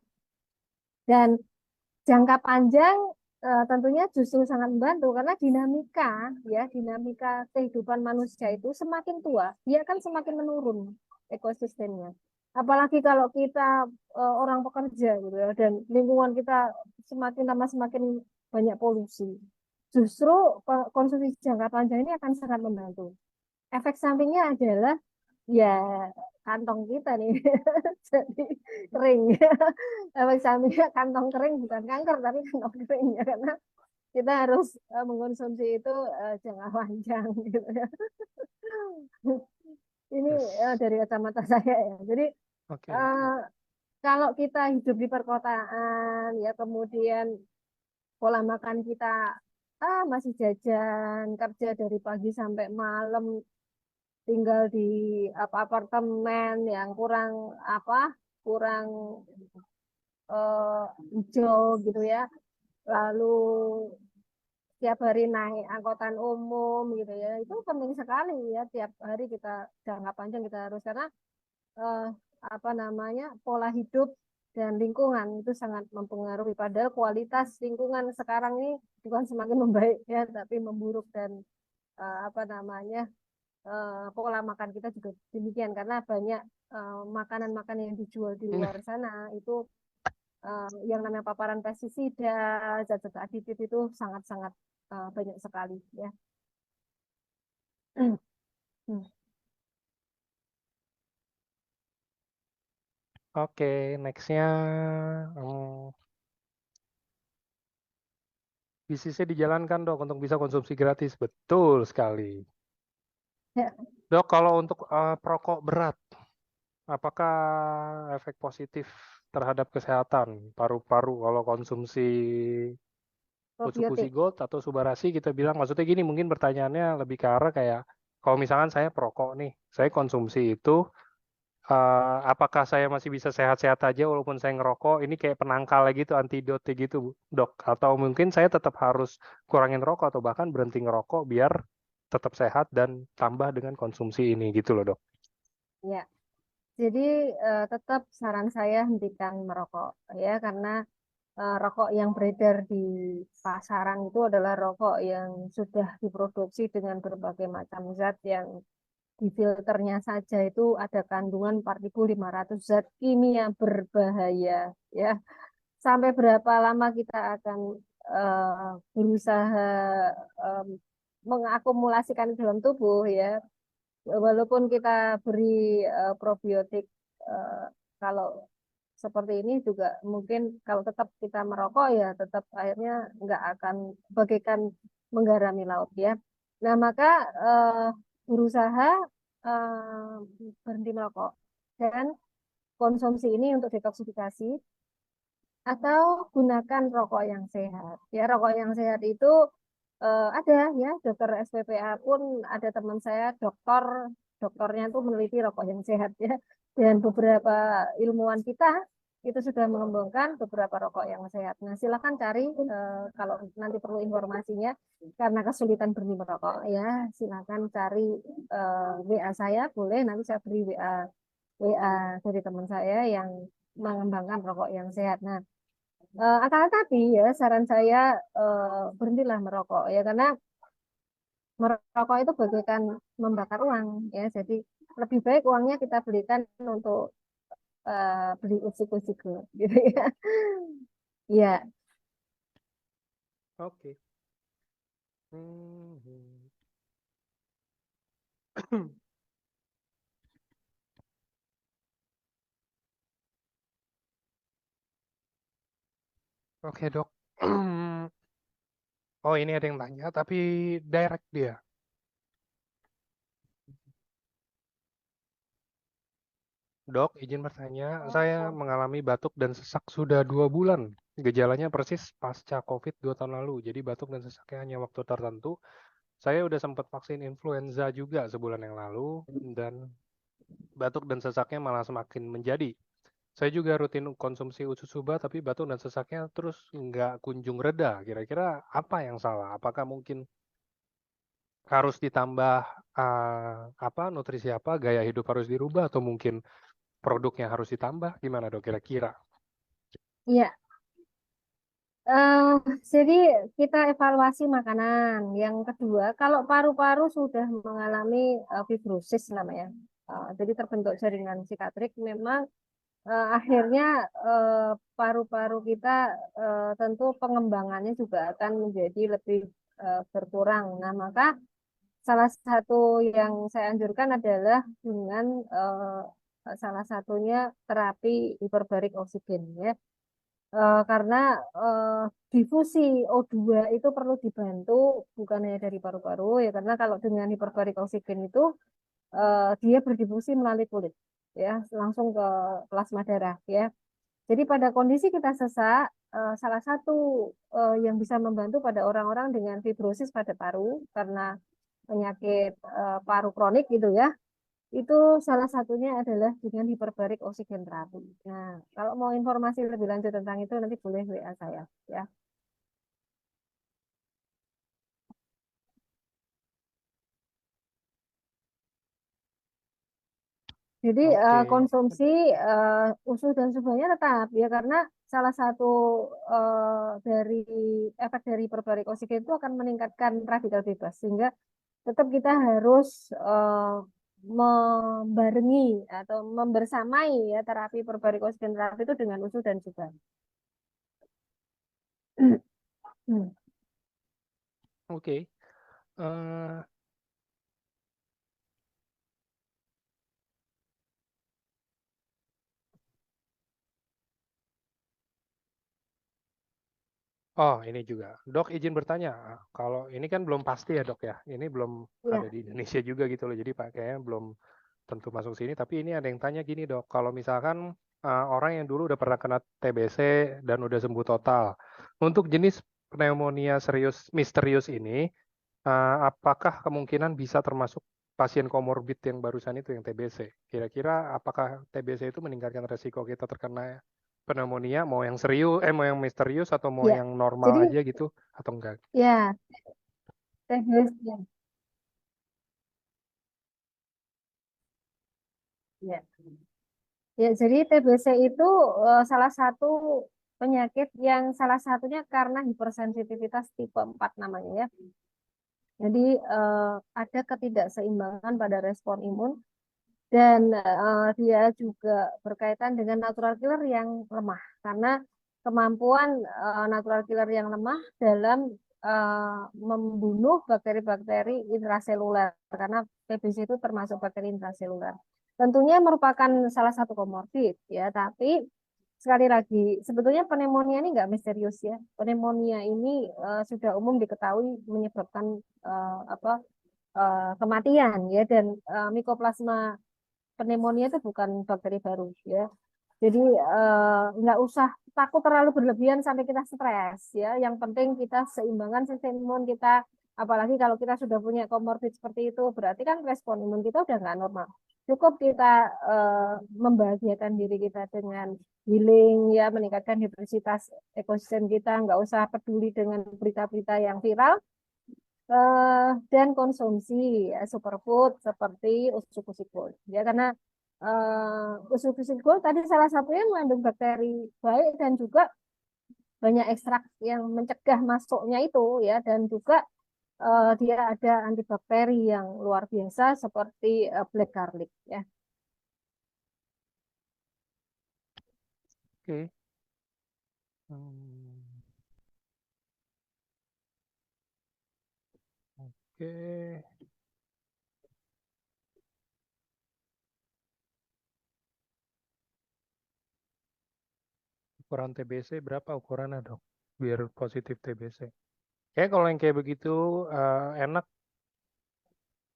Dan jangka panjang tentunya justru sangat membantu karena dinamika ya dinamika kehidupan manusia itu semakin tua dia akan semakin menurun ekosistemnya apalagi kalau kita orang pekerja gitu ya dan lingkungan kita semakin lama semakin banyak polusi justru konsumsi jangka panjang ini akan sangat membantu efek sampingnya adalah ya kantong kita nih jadi kering efek sampingnya kantong kering bukan kanker tapi kantong kering ya karena kita harus mengkonsumsi itu jangka panjang gitu ya ini Yes. dari kacamata saya ya jadi Oke, eh, oke. kalau kita hidup di perkotaan ya kemudian pola makan kita masih jajan kerja dari pagi sampai malam tinggal di apa apartemen yang kurang apa kurang hijau gitu ya lalu tiap hari naik angkutan umum gitu ya itu penting sekali ya tiap hari kita jangka panjang kita harus karena eh, apa namanya pola hidup dan lingkungan itu sangat mempengaruhi padahal kualitas lingkungan sekarang ini bukan semakin membaik ya tapi memburuk dan apa namanya pola makan kita juga demikian karena banyak makanan-makanan yang dijual di luar sana itu yang namanya paparan pestisida, zat-zat aditif itu sangat-sangat banyak sekali ya. Oke, nextnya hmm, bisnisnya dijalankan dok untuk bisa konsumsi gratis. Betul sekali. Ya, Dok, kalau untuk perokok berat, apakah efek positif terhadap kesehatan paru-paru kalau konsumsi Utsukushi probiotik. Gold atau Subarashi kita bilang, maksudnya gini, mungkin pertanyaannya lebih ke arah kayak, kalau misalkan saya perokok nih, saya konsumsi itu, apakah saya masih bisa sehat-sehat aja walaupun saya ngerokok? Ini kayak penangkalnya gitu, antidote gitu, dok. Atau mungkin saya tetap harus kurangin rokok atau bahkan berhenti ngerokok biar tetap sehat dan tambah dengan konsumsi ini gitu loh, dok. Ya, jadi tetap saran saya hentikan merokok ya karena rokok yang beredar di pasaran itu adalah rokok yang sudah diproduksi dengan berbagai macam zat yang di filternya saja itu ada kandungan 4.500 zat kimia berbahaya ya. Sampai berapa lama kita akan berusaha eh, mengakumulasikan di dalam tubuh ya. Walaupun kita beri probiotik eh, kalau seperti ini juga mungkin kalau tetap kita merokok ya tetap akhirnya nggak akan bagaikan menggarami laut ya. Nah maka eh, berusaha berhenti merokok dan konsumsi ini untuk detoksifikasi atau gunakan rokok yang sehat. Ya rokok yang sehat itu ada ya dokter SPPA pun ada teman saya dokternya itu meneliti rokok yang sehat ya dan beberapa ilmuwan kita itu sudah mengembangkan beberapa rokok yang sehat. Nah silakan cari kalau nanti perlu informasinya karena kesulitan berhenti merokok ya silakan cari WA saya boleh nanti saya beri WA dari teman saya yang mengembangkan rokok yang sehat. Nah akan tetapi ya saran saya berhentilah merokok ya karena merokok itu bagaikan membakar uang ya. Jadi lebih baik uangnya kita belikan untuk beli uji-uji gitu ya. Ya, Oke. Hmm. Oke, dok. Oh, ini ada yang tanya, tapi direct dia. Dok, izin bertanya, saya mengalami batuk dan sesak sudah 2 bulan. Gejalanya persis pasca COVID 2 tahun lalu. Jadi batuk dan sesaknya hanya waktu tertentu. Saya udah sempat vaksin influenza juga sebulan yang lalu, dan batuk dan sesaknya malah semakin menjadi. Saya juga rutin konsumsi usus tapi batuk dan sesaknya terus nggak kunjung reda. Kira-kira apa yang salah? Apakah mungkin harus ditambah apa nutrisi apa, gaya hidup harus dirubah atau mungkin produknya harus ditambah? Gimana dok kira-kira? iya. Eh, jadi kita evaluasi makanan. Yang kedua, kalau paru-paru sudah mengalami fibrosis namanya, jadi terbentuk jaringan sikatrik, memang akhirnya eh, paru-paru kita tentu pengembangannya juga akan menjadi lebih berkurang. Nah, maka salah satu yang saya anjurkan adalah dengan salah satunya terapi hiperbarik oksigen ya. Karena eh, difusi O2 itu perlu dibantu bukan hanya dari paru-paru ya karena kalau dengan hiperbarik oksigen itu dia berdifusi melalui kulit ya langsung ke plasma darah ya. Jadi pada kondisi kita sesak, salah satu yang bisa membantu pada orang-orang dengan fibrosis pada paru karena penyakit paru kronik gitu ya, itu salah satunya adalah dengan hiperbarik oksigen terapi. Nah, kalau mau informasi lebih lanjut tentang itu nanti boleh WA saya ya. Jadi Oke, konsumsi usus dan subanya tetap ya karena salah satu dari efek dari hiperbarik oksigen itu akan meningkatkan radikal bebas sehingga tetap kita harus membarengi atau membersamai ya terapi hiperbarik oksigen terapi itu dengan usus dan subang. oke. Eh, Oh, ini juga. Dok, izin bertanya. Kalau ini kan belum pasti ya, Dok ya. Ini belum ada Ya, di Indonesia juga gitu loh. Jadi Pak kayaknya belum tentu masuk sini. Tapi ini ada yang tanya gini, Dok. Kalau misalkan orang yang dulu udah pernah kena TBC dan udah sembuh total, untuk jenis pneumonia serius misterius ini, apakah kemungkinan bisa termasuk pasien komorbid yang barusan itu yang TBC? Kira-kira apakah TBC itu meningkatkan resiko kita terkena pneumonia, mau yang misterius atau mau ya. yang normal Jadi aja gitu atau enggak? ya, TBC. Ya. Ya, jadi TBC itu salah satu penyakit yang salah satunya karena hipersensitivitas tipe 4 namanya ya. Jadi ada ketidakseimbangan pada respon imun dan dia juga berkaitan dengan natural killer yang lemah karena kemampuan natural killer yang lemah dalam membunuh bakteri-bakteri intraseluler karena TBC itu termasuk bakteri intraseluler. Tentunya merupakan salah satu komorbid ya, tapi sekali lagi sebetulnya pneumonia ini nggak misterius ya. Pneumonia ini sudah umum diketahui menyebabkan apa kematian ya dan mikoplasma pneumonia itu bukan bakteri baru ya. Jadi nggak usah takut terlalu berlebihan sampai kita stres ya. Yang penting kita seimbangkan sistem imun kita. Apalagi kalau kita sudah punya komorbid seperti itu, berarti kan respon imun kita udah nggak normal. Cukup kita membahagiakan diri kita dengan healing ya, meningkatkan hipersitas ekosistem kita, nggak usah peduli dengan berita-berita yang viral dan konsumsi ya, superfood seperti usus gold ya karena usus gold tadi salah satunya mengandung bakteri baik dan juga banyak ekstrak yang mencegah masuknya itu ya dan juga dia ada antibakteri yang luar biasa seperti black garlic ya. Oke. Hmm, oke. Ukuran TBC berapa ukurannya, Dok? Biar positif TBC. Kayak kalau yang kayak begitu enak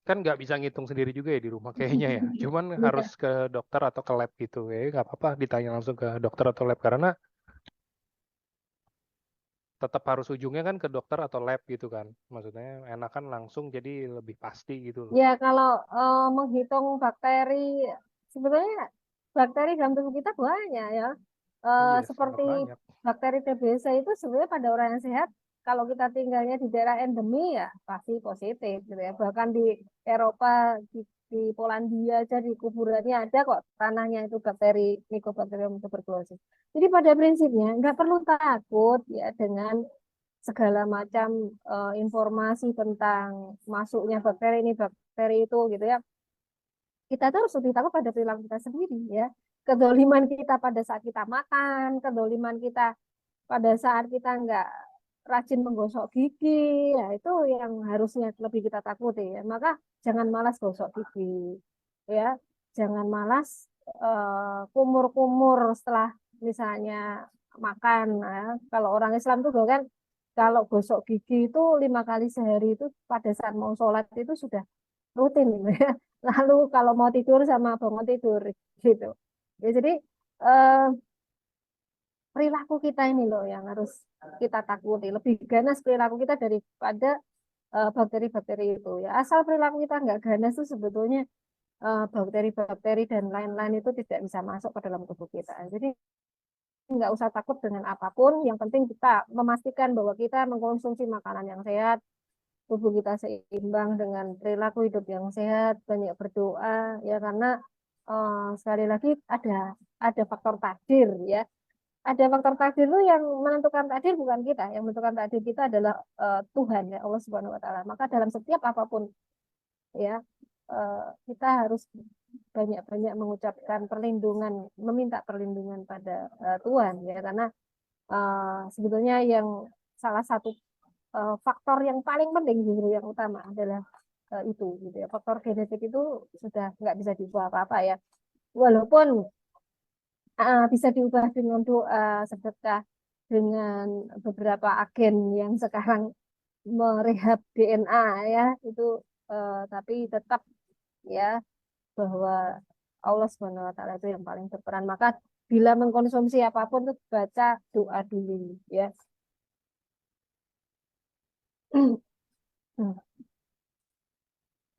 kan nggak bisa ngitung sendiri juga ya di rumah kayaknya ya. Cuman harus Iya. ke dokter atau ke lab gitu. Ya nggak apa-apa ditanya langsung ke dokter atau lab karena tetap harus ujungnya kan ke dokter atau lab gitu kan. Maksudnya enakan langsung jadi lebih pasti gitu loh. Ya kalau menghitung bakteri sebetulnya bakteri dalam tubuh kita banyak ya. Iya, Seperti sangat banyak. bakteri TBC itu sebenarnya pada orang yang sehat, kalau kita tinggalnya di daerah endemi ya pasti positif gitu ya. Bahkan di Eropa, di Polandia aja di kuburannya ada kok tanahnya itu bakteri Mycobacterium tuberculosis. Jadi pada prinsipnya nggak perlu takut ya dengan segala macam informasi tentang masuknya bakteri ini bakteri itu gitu ya kita tuh harus lebih takut pada perilaku kita sendiri ya. Kedoliman kita pada saat kita makan, kedoliman kita pada saat kita nggak rajin menggosok gigi, ya itu yang harusnya lebih kita takuti ya. Maka jangan malas gosok gigi, ya. Jangan malas kumur-kumur setelah misalnya makan. Ya. Kalau orang Islam tuh kan kalau gosok gigi itu 5 kali sehari itu pada saat mau sholat itu sudah rutin ya. Lalu kalau mau tidur sama bangun tidur gitu. Ya, jadi eh, perilaku kita ini loh yang harus kita takuti. Lebih ganas perilaku kita daripada bakteri-bakteri itu ya. Asal perilaku kita nggak ganas itu sebetulnya bakteri-bakteri dan lain-lain itu tidak bisa masuk ke dalam tubuh kita. Jadi nggak usah takut dengan apapun. Yang penting kita memastikan bahwa kita mengkonsumsi makanan yang sehat, tubuh kita seimbang dengan perilaku hidup yang sehat, banyak berdoa ya karena sekali lagi ada faktor takdir ya. Ada faktor takdir itu yang menentukan takdir bukan kita, yang menentukan takdir kita adalah Tuhan ya Allah Subhanahu wa taala. Maka dalam setiap apapun ya kita harus banyak-banyak mengucapkan perlindungan, meminta perlindungan pada Tuhan ya karena sebetulnya yang salah satu faktor yang paling penting justru yang utama adalah itu gitu ya. Faktor genetik itu sudah nggak bisa diubah apa-apa ya. Walaupun bisa diubah dengan doa, sedekah. dengan beberapa agen yang sekarang merehab DNA ya itu tapi tetap ya bahwa Allah Subhanahu wa taala itu yang paling berperan. Maka bila mengkonsumsi apapun tuh baca doa dulu ya.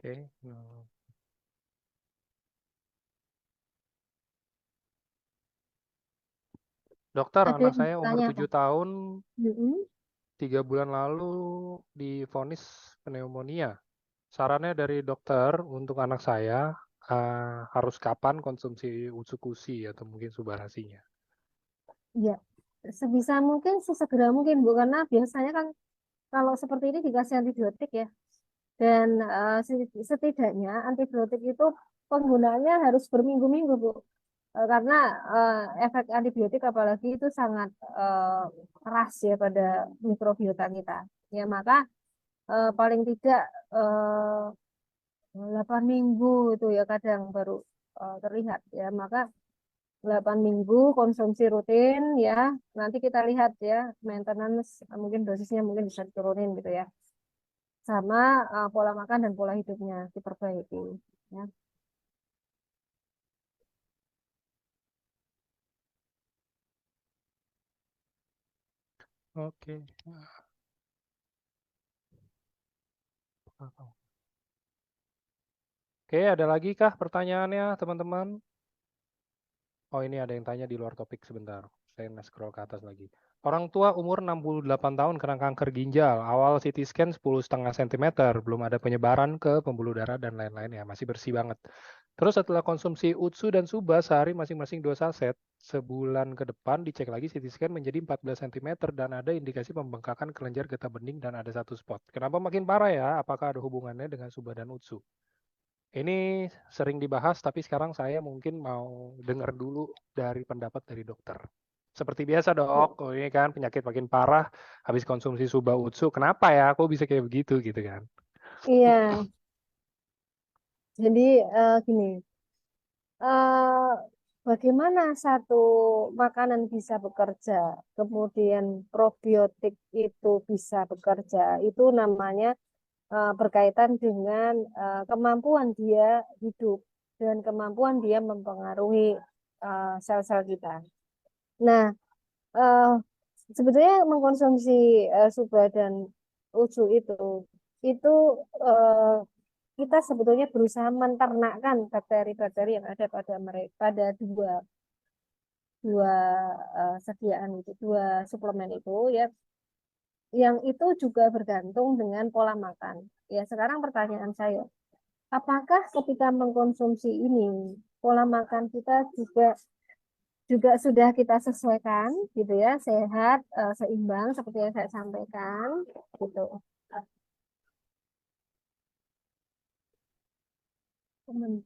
Oke. Hmm. Dokter, Ada anak yang saya umur bertanya apa? 7 tahun, Mm-mm. 3 bulan lalu divonis pneumonia. Sarannya dari dokter untuk anak saya harus kapan konsumsi Utsukushi atau mungkin Subarasinya. Ya, sebisa mungkin sesegera mungkin Bu karena biasanya kan kalau seperti ini dikasih antibiotik ya. Dan setidaknya antibiotik itu penggunaannya harus berminggu-minggu, Bu. Karena efek antibiotik apalagi itu sangat keras ya pada mikrobiota kita. Ya, maka paling tidak 8 minggu itu ya kadang baru terlihat ya. Maka 8 minggu konsumsi rutin ya. Nanti kita lihat ya maintenance mungkin dosisnya mungkin bisa diturunin gitu ya. Sama pola makan dan pola hidupnya diperbaiki ya. Oke. Oke, ada lagi kah pertanyaannya, teman-teman? Oh, ini ada yang tanya di luar topik sebentar. Saya scroll ke atas lagi. Orang tua umur 68 tahun kena kanker ginjal. Awal CT scan 10,5 cm. Belum ada penyebaran ke pembuluh darah dan lain-lain ya. Masih bersih banget. Terus setelah konsumsi Utsu dan Suba sehari masing-masing 2 saset, sebulan ke depan dicek lagi CT scan menjadi 14 cm dan ada indikasi pembengkakan kelenjar getah bening dan ada 1 spot. Kenapa makin parah ya? Apakah ada hubungannya dengan Suba dan Utsu? Ini sering dibahas, tapi sekarang saya mungkin mau dengar dulu dari pendapat dari dokter. Seperti biasa dok, oh ini kan penyakit makin parah habis konsumsi Suba Utsu. Kenapa ya? Kok bisa kayak begitu gitu kan? Iya, jadi gini, eh, bagaimana satu makanan bisa bekerja, kemudian probiotik itu bisa bekerja, itu namanya berkaitan dengan kemampuan dia hidup dan kemampuan dia mempengaruhi sel-sel kita. Nah, eh, sebetulnya mengkonsumsi suba dan uju itu eh, kita sebetulnya berusaha menternakkan bakteri-bakteri yang ada pada mereka pada dua dua sediaan itu dua suplemen itu ya yang itu juga bergantung dengan pola makan. Ya, sekarang pertanyaan saya, apakah ketika mengkonsumsi ini pola makan kita juga juga sudah kita sesuaikan gitu ya, sehat, seimbang seperti yang saya sampaikan gitu. Hmm.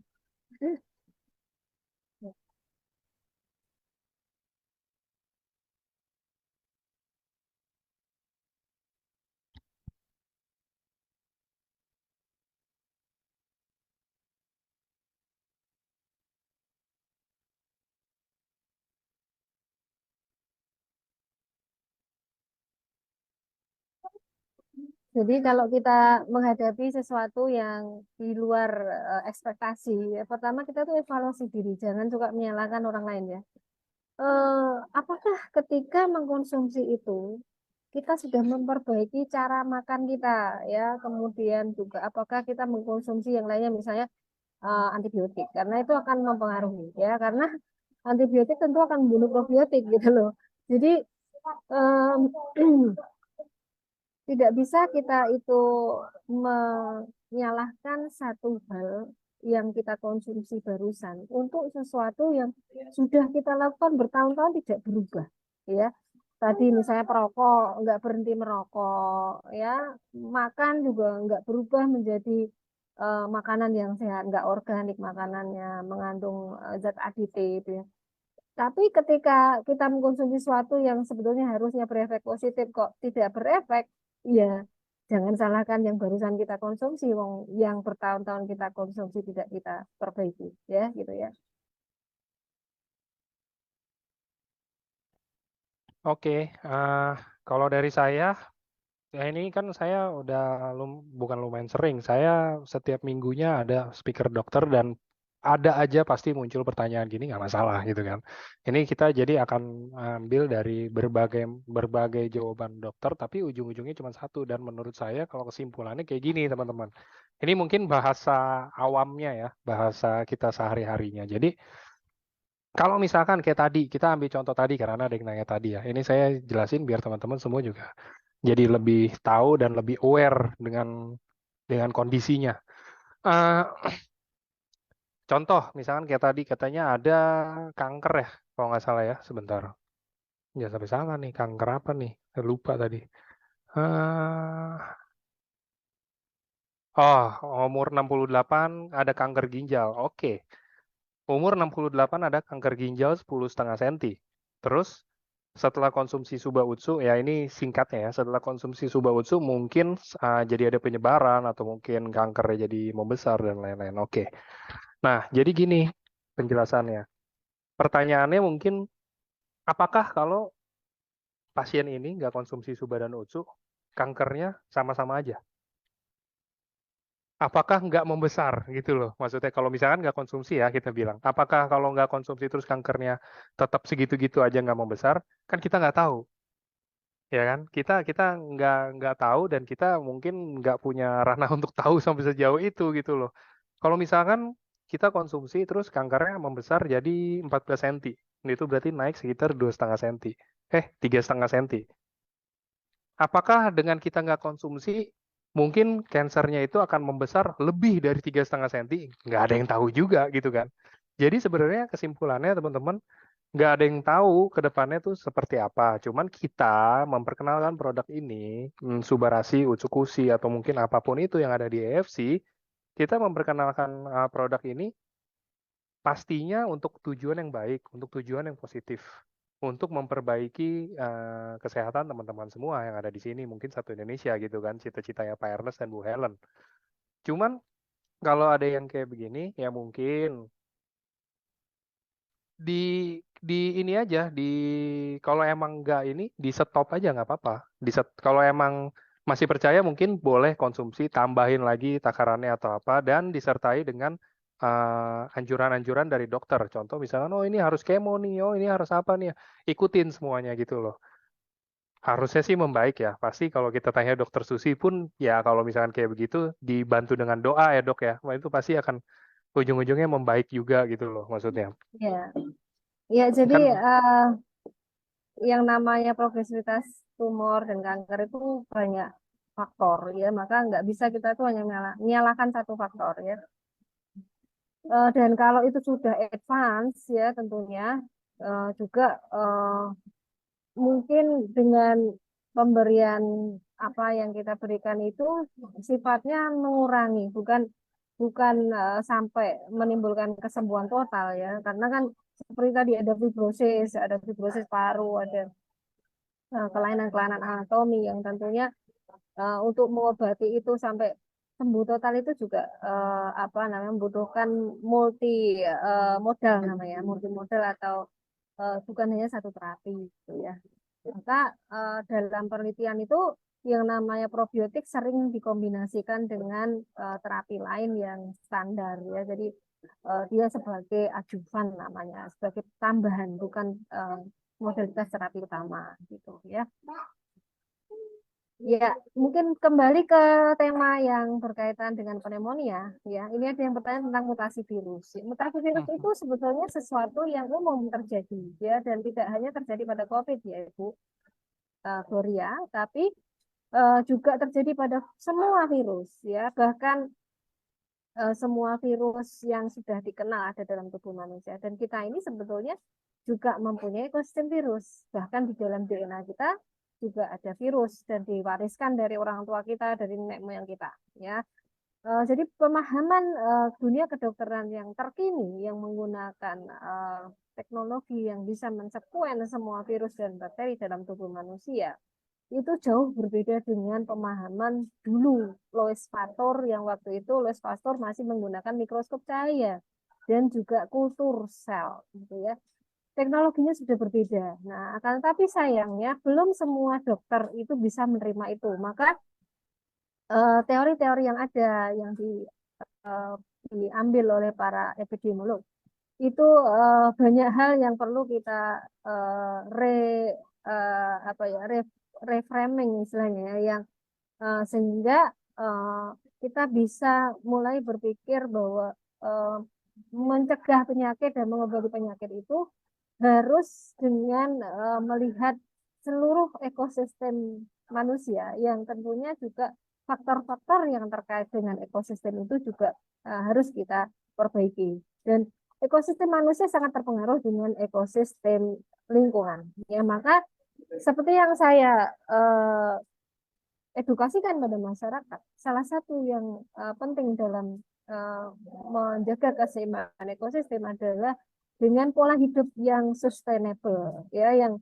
Jadi kalau kita menghadapi sesuatu yang di luar ekspektasi, ya, pertama kita tuh evaluasi diri, jangan suka menyalahkan orang lain ya. Apakah ketika mengkonsumsi itu kita sudah memperbaiki cara makan kita ya, kemudian juga apakah kita mengkonsumsi yang lainnya misalnya antibiotik, karena itu akan mempengaruhi ya, karena antibiotik tentu akan membunuh probiotik gitu loh. Jadi em, tidak bisa kita itu menyalahkan satu hal yang kita konsumsi barusan untuk sesuatu yang sudah kita lakukan bertahun-tahun tidak berubah ya. Tadi misalnya perokok nggak berhenti merokok ya, makan juga nggak berubah menjadi makanan yang sehat, nggak organik makanannya, mengandung zat aditif ya. Tapi ketika kita mengkonsumsi sesuatu yang sebetulnya harusnya berefek positif kok tidak berefek, ya jangan salahkan yang barusan kita konsumsi, wong yang bertahun-tahun kita konsumsi tidak kita perbaiki, ya gitu ya. Oke, kalau dari saya, ya ini kan saya udah bukan lumayan sering. Saya setiap minggunya ada speaker dokter dan ada aja pasti muncul pertanyaan gini nggak masalah gitu kan. Ini kita jadi akan ambil dari berbagai berbagai jawaban dokter, tapi ujung-ujungnya cuma satu. Dan menurut saya kalau kesimpulannya kayak gini teman-teman. Ini mungkin bahasa awamnya ya, bahasa kita sehari-harinya. Jadi kalau misalkan kayak tadi, kita ambil contoh tadi karena ada yang nanya tadi ya. Ini saya jelasin biar teman-teman semua juga jadi lebih tahu dan lebih aware dengan kondisinya. Eh, contoh, misalkan kayak tadi katanya ada kanker ya, kalau nggak salah ya, sebentar. Jangan sampai salah nih, kanker apa nih? Saya lupa tadi. Eh, oh, umur 68 ada kanker ginjal. Oke, umur 68 ada kanker ginjal 10,5 senti. Terus setelah konsumsi Suba Utsu, ya ini singkatnya ya, setelah konsumsi Suba Utsu mungkin jadi ada penyebaran atau mungkin kankernya jadi membesar dan lain-lain. Oke. Nah, jadi gini penjelasannya. Pertanyaannya mungkin, apakah kalau pasien ini nggak konsumsi Suba dan Utsu, kankernya sama-sama aja? Apakah nggak membesar gitu loh? Maksudnya kalau misalkan nggak konsumsi ya kita bilang, apakah kalau nggak konsumsi terus kankernya tetap segitu-gitu aja nggak membesar? Kan kita nggak tahu. Ya kan, kita nggak tahu dan kita mungkin nggak punya ranah untuk tahu sampai sejauh itu gitu loh. Kalau misalkan kita konsumsi terus kankernya membesar jadi 14 senti, itu berarti naik sekitar 2,5 senti, 3,5 senti. Apakah dengan kita nggak konsumsi mungkin kansernya itu akan membesar lebih dari 3,5 senti? Nggak ada yang tahu juga gitu kan. Jadi sebenarnya kesimpulannya teman-teman, nggak ada yang tahu ke depannya tuh seperti apa. Cuman kita memperkenalkan produk ini, Subarasi, Utsukushi, atau mungkin apapun itu yang ada di AFC, kita memperkenalkan produk ini pastinya untuk tujuan yang baik, untuk tujuan yang positif, untuk memperbaiki kesehatan teman-teman semua yang ada di sini, mungkin satu Indonesia gitu kan, cita-citanya Pak Ernest dan Bu Helen. Cuman kalau ada yang kayak begini, ya mungkin di di ini aja di kalau emang nggak ini di stop aja nggak apa-apa. Kalau emang masih percaya mungkin boleh konsumsi, tambahin lagi takarannya atau apa dan disertai dengan anjuran-anjuran dari dokter. Contoh misalnya, oh ini harus kemo nih, oh ini harus apa nih, ikutin semuanya gitu loh. Harusnya sih membaik ya. Pasti kalau kita tanya dokter Susi pun ya kalau misalkan kayak begitu dibantu dengan doa ya dok ya, wah itu pasti akan ujung-ujungnya membaik juga gitu loh maksudnya. Ya, ya jadi Kan yang namanya progresivitas tumor dan kanker itu banyak faktor ya, maka nggak bisa kita tuh hanya menyalahkan satu faktor ya. Dan kalau itu sudah advance ya tentunya juga mungkin dengan pemberian apa yang kita berikan itu sifatnya mengurangi, bukan bukan sampai menimbulkan kesembuhan total ya, karena kan seperti tadi ada fibrosis paru, ada kelainan-kelainan anatomi yang tentunya untuk mengobati itu sampai sembuh total itu juga apa namanya membutuhkan multi modal namanya, multi modal atau bukan hanya satu terapi gitu ya. Maka dalam penelitian itu yang namanya probiotik sering dikombinasikan dengan terapi lain yang standar ya. Jadi dia sebagai ajuvan namanya, sebagai tambahan bukan modalitas terapi utama gitu ya. Ya, mungkin kembali ke tema yang berkaitan dengan pneumonia. Ya, ini ada yang bertanya tentang mutasi virus. Mutasi virus itu sebetulnya sesuatu yang umum terjadi, ya, dan tidak hanya terjadi pada COVID, ya, Ibu Gloria, tapi juga terjadi pada semua virus, ya, bahkan semua virus yang sudah dikenal ada dalam tubuh manusia. Dan kita ini sebetulnya juga mempunyai ekosistem virus. Bahkan di dalam DNA kita juga ada virus dan diwariskan dari orang tua kita, dari nenek moyang kita. Ya, jadi pemahaman dunia kedokteran yang terkini yang menggunakan teknologi yang bisa mensekuen semua virus dan bakteri dalam tubuh manusia itu jauh berbeda dengan pemahaman dulu Louis Pasteur yang waktu itu Louis Pasteur masih menggunakan mikroskop cahaya dan juga kultur sel gitu ya. teknologinya sudah berbeda. Nah, akan tapi sayangnya belum semua dokter itu bisa menerima itu. Maka teori-teori yang ada yang eh, diambil oleh para epidemiolog itu banyak hal yang perlu kita eh, re apa ya reframing istilahnya ya, yang sehingga eh, kita bisa mulai berpikir bahwa eh, mencegah penyakit dan mengobati penyakit itu harus dengan melihat seluruh ekosistem manusia yang tentunya juga faktor-faktor yang terkait dengan ekosistem itu juga harus kita perbaiki. Dan ekosistem manusia sangat terpengaruh dengan ekosistem lingkungan. Ya, maka seperti yang saya edukasikan pada masyarakat, salah satu yang penting dalam menjaga keseimbangan ekosistem adalah dengan pola hidup yang sustainable, ya, yang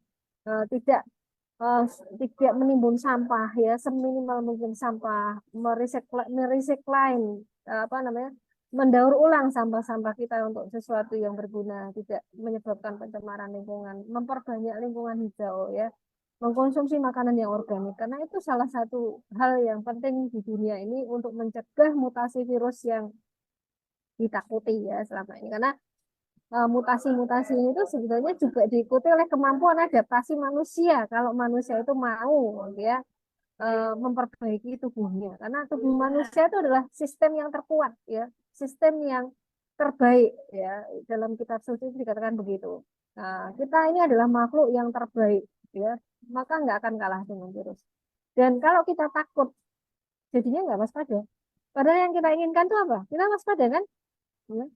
tidak eh, tidak menimbun sampah, ya, seminimal mungkin sampah, merecycling, apa namanya, mendaur ulang sampah-sampah kita untuk sesuatu yang berguna, tidak menyebabkan pencemaran lingkungan, memperbanyak lingkungan hijau, ya, mengkonsumsi makanan yang organik, karena itu salah satu hal yang penting di dunia ini untuk mencegah mutasi virus yang ditakuti ya selama ini, karena mutasi-mutasi ini itu sebetulnya juga diikuti oleh kemampuan adaptasi manusia. Kalau manusia itu mau ya memperbaiki tubuhnya, karena tubuh manusia itu adalah sistem yang terkuat ya, sistem yang terbaik ya, dalam kitab suci itu dikatakan begitu. Nah, kita ini adalah makhluk yang terbaik ya, maka nggak akan kalah dengan virus. Dan kalau kita takut, jadinya nggak waspada. Padahal yang kita inginkan itu apa? Kita waspada kan? Ya.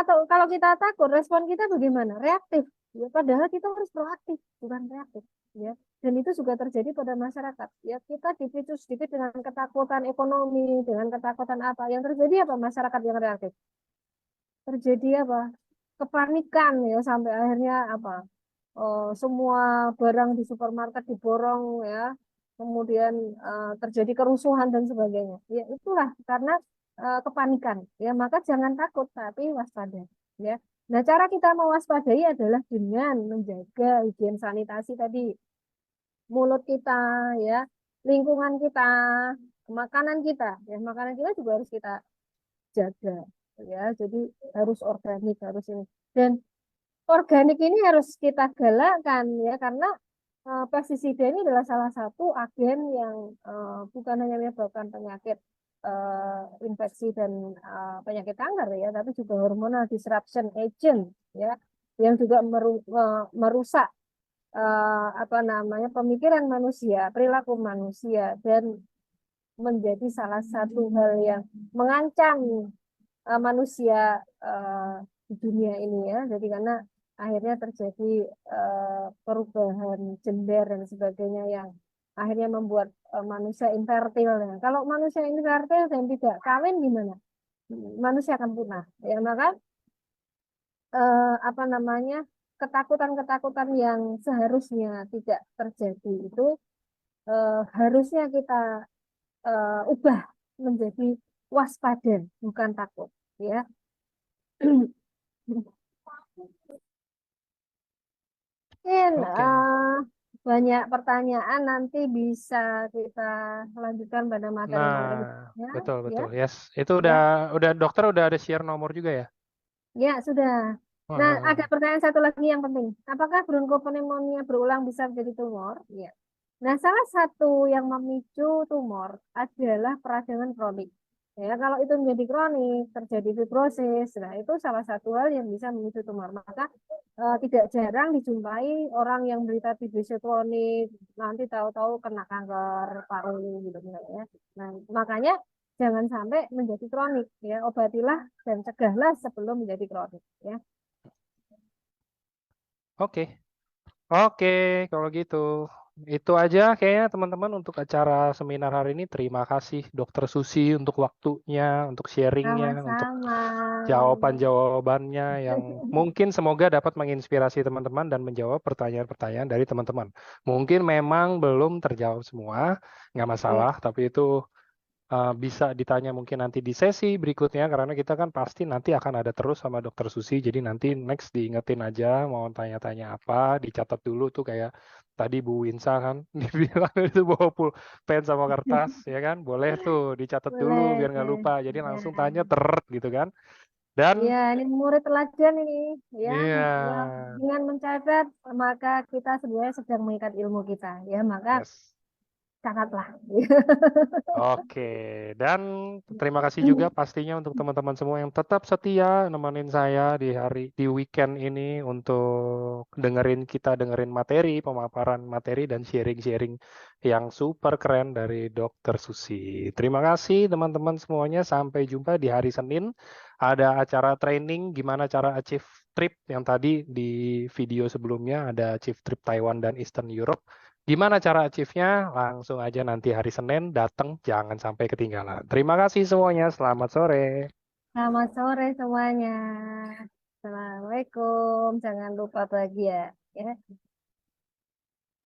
Kalau kita takut, respon kita bagaimana? Reaktif. Ya, padahal kita harus proaktif, bukan reaktif. Ya. Dan itu juga terjadi pada masyarakat. Ya, kita dipicu sedikit dengan ketakutan ekonomi, dengan ketakutan apa? Yang terjadi apa? Masyarakat yang reaktif. Terjadi apa? Kepanikan ya, sampai akhirnya apa? Semua barang di supermarket diborong ya. Kemudian terjadi kerusuhan dan sebagainya. Ya, itulah karena kepanikan. Ya, maka jangan takut tapi waspada. Ya. Nah, cara kita mewaspadai adalah dengan menjaga higien sanitasi tadi, mulut kita, ya, lingkungan kita, makanan kita, ya, makanan kita juga harus kita jaga, ya. Jadi harus organik, harus ini. Dan organik ini harus kita galakkan, ya, karena pestisida ini adalah salah satu agen yang bukan hanya menyebabkan penyakit infeksi dan penyakit kanker ya, tapi juga hormonal disruption agent ya, yang juga merusak apa namanya, pemikiran manusia, perilaku manusia, dan menjadi salah satu hal yang mengancam manusia di dunia ini ya. Jadi karena akhirnya terjadi perubahan gender dan sebagainya yang akhirnya membuat manusia infertil. Nah, kalau manusia infertil dan tidak kawin gimana? Manusia akan punah. Ya, maka apa namanya, ketakutan-ketakutan yang seharusnya tidak terjadi itu harusnya kita ubah menjadi waspada, bukan takut. Ya. Mungkin Oke. banyak pertanyaan nanti bisa kita lanjutkan pada Nah, materi-materi berikutnya, betul ya, betul. Yes, itu ya, udah dokter udah ada share nomor juga ya. ya sudah. Nah, ada Heeh. pertanyaan satu lagi yang penting. Apakah bronkopneumonia berulang bisa menjadi tumor? Ya. Nah, salah satu yang memicu tumor adalah peradangan kronik. Ya, kalau itu menjadi kronik, terjadi fibrosis, nah itu salah satu hal yang bisa memicu tumor. Maka tidak jarang dijumpai orang yang menderita TBC kronik, nanti tahu-tahu kena kanker paru gitu ya. Nah, makanya jangan sampai menjadi kronik ya, obatilah dan cegahlah sebelum menjadi kronik ya. Oke. Oke, kalau gitu. Itu aja kayaknya teman-teman untuk acara seminar hari ini. Terima kasih Dokter Susi untuk waktunya, untuk sharingnya, untuk Sama-sama. jawaban-jawabannya yang mungkin semoga dapat menginspirasi teman-teman dan menjawab pertanyaan-pertanyaan dari teman-teman. Mungkin memang belum terjawab semua, nggak Iya, masalah, tapi itu bisa ditanya mungkin nanti di sesi berikutnya karena kita kan pasti nanti akan ada terus sama Dokter Susi. Jadi nanti next diingetin aja mau tanya-tanya apa, dicatat dulu tuh kayak tadi Bu Winsa kan dibilang itu bawa pen sama kertas ya kan. Boleh tuh dicatat dulu Boleh. biar nggak lupa. Jadi Ya. langsung tanya gitu kan. Dan Ya, ini murid teladan ini, ya. iya, Ya, dengan mencatat, maka kita sebenarnya sedang mengikat ilmu kita, ya. Maka yes. catatlah. Oke, dan terima kasih juga pastinya untuk teman-teman semua yang tetap setia nemenin saya di weekend ini untuk dengerin materi, pemaparan materi dan sharing-sharing yang super keren dari Dokter Susi. Terima kasih teman-teman semuanya. Sampai jumpa di hari Senin. Ada acara training gimana cara achieve trip yang tadi di video sebelumnya ada achieve trip Taiwan dan Eastern Europe. Gimana cara achieve-nya? Langsung aja nanti hari Senin datang, jangan sampai ketinggalan. Terima kasih semuanya, selamat sore. Selamat sore semuanya. Assalamualaikum. Jangan lupa bahagia, ya.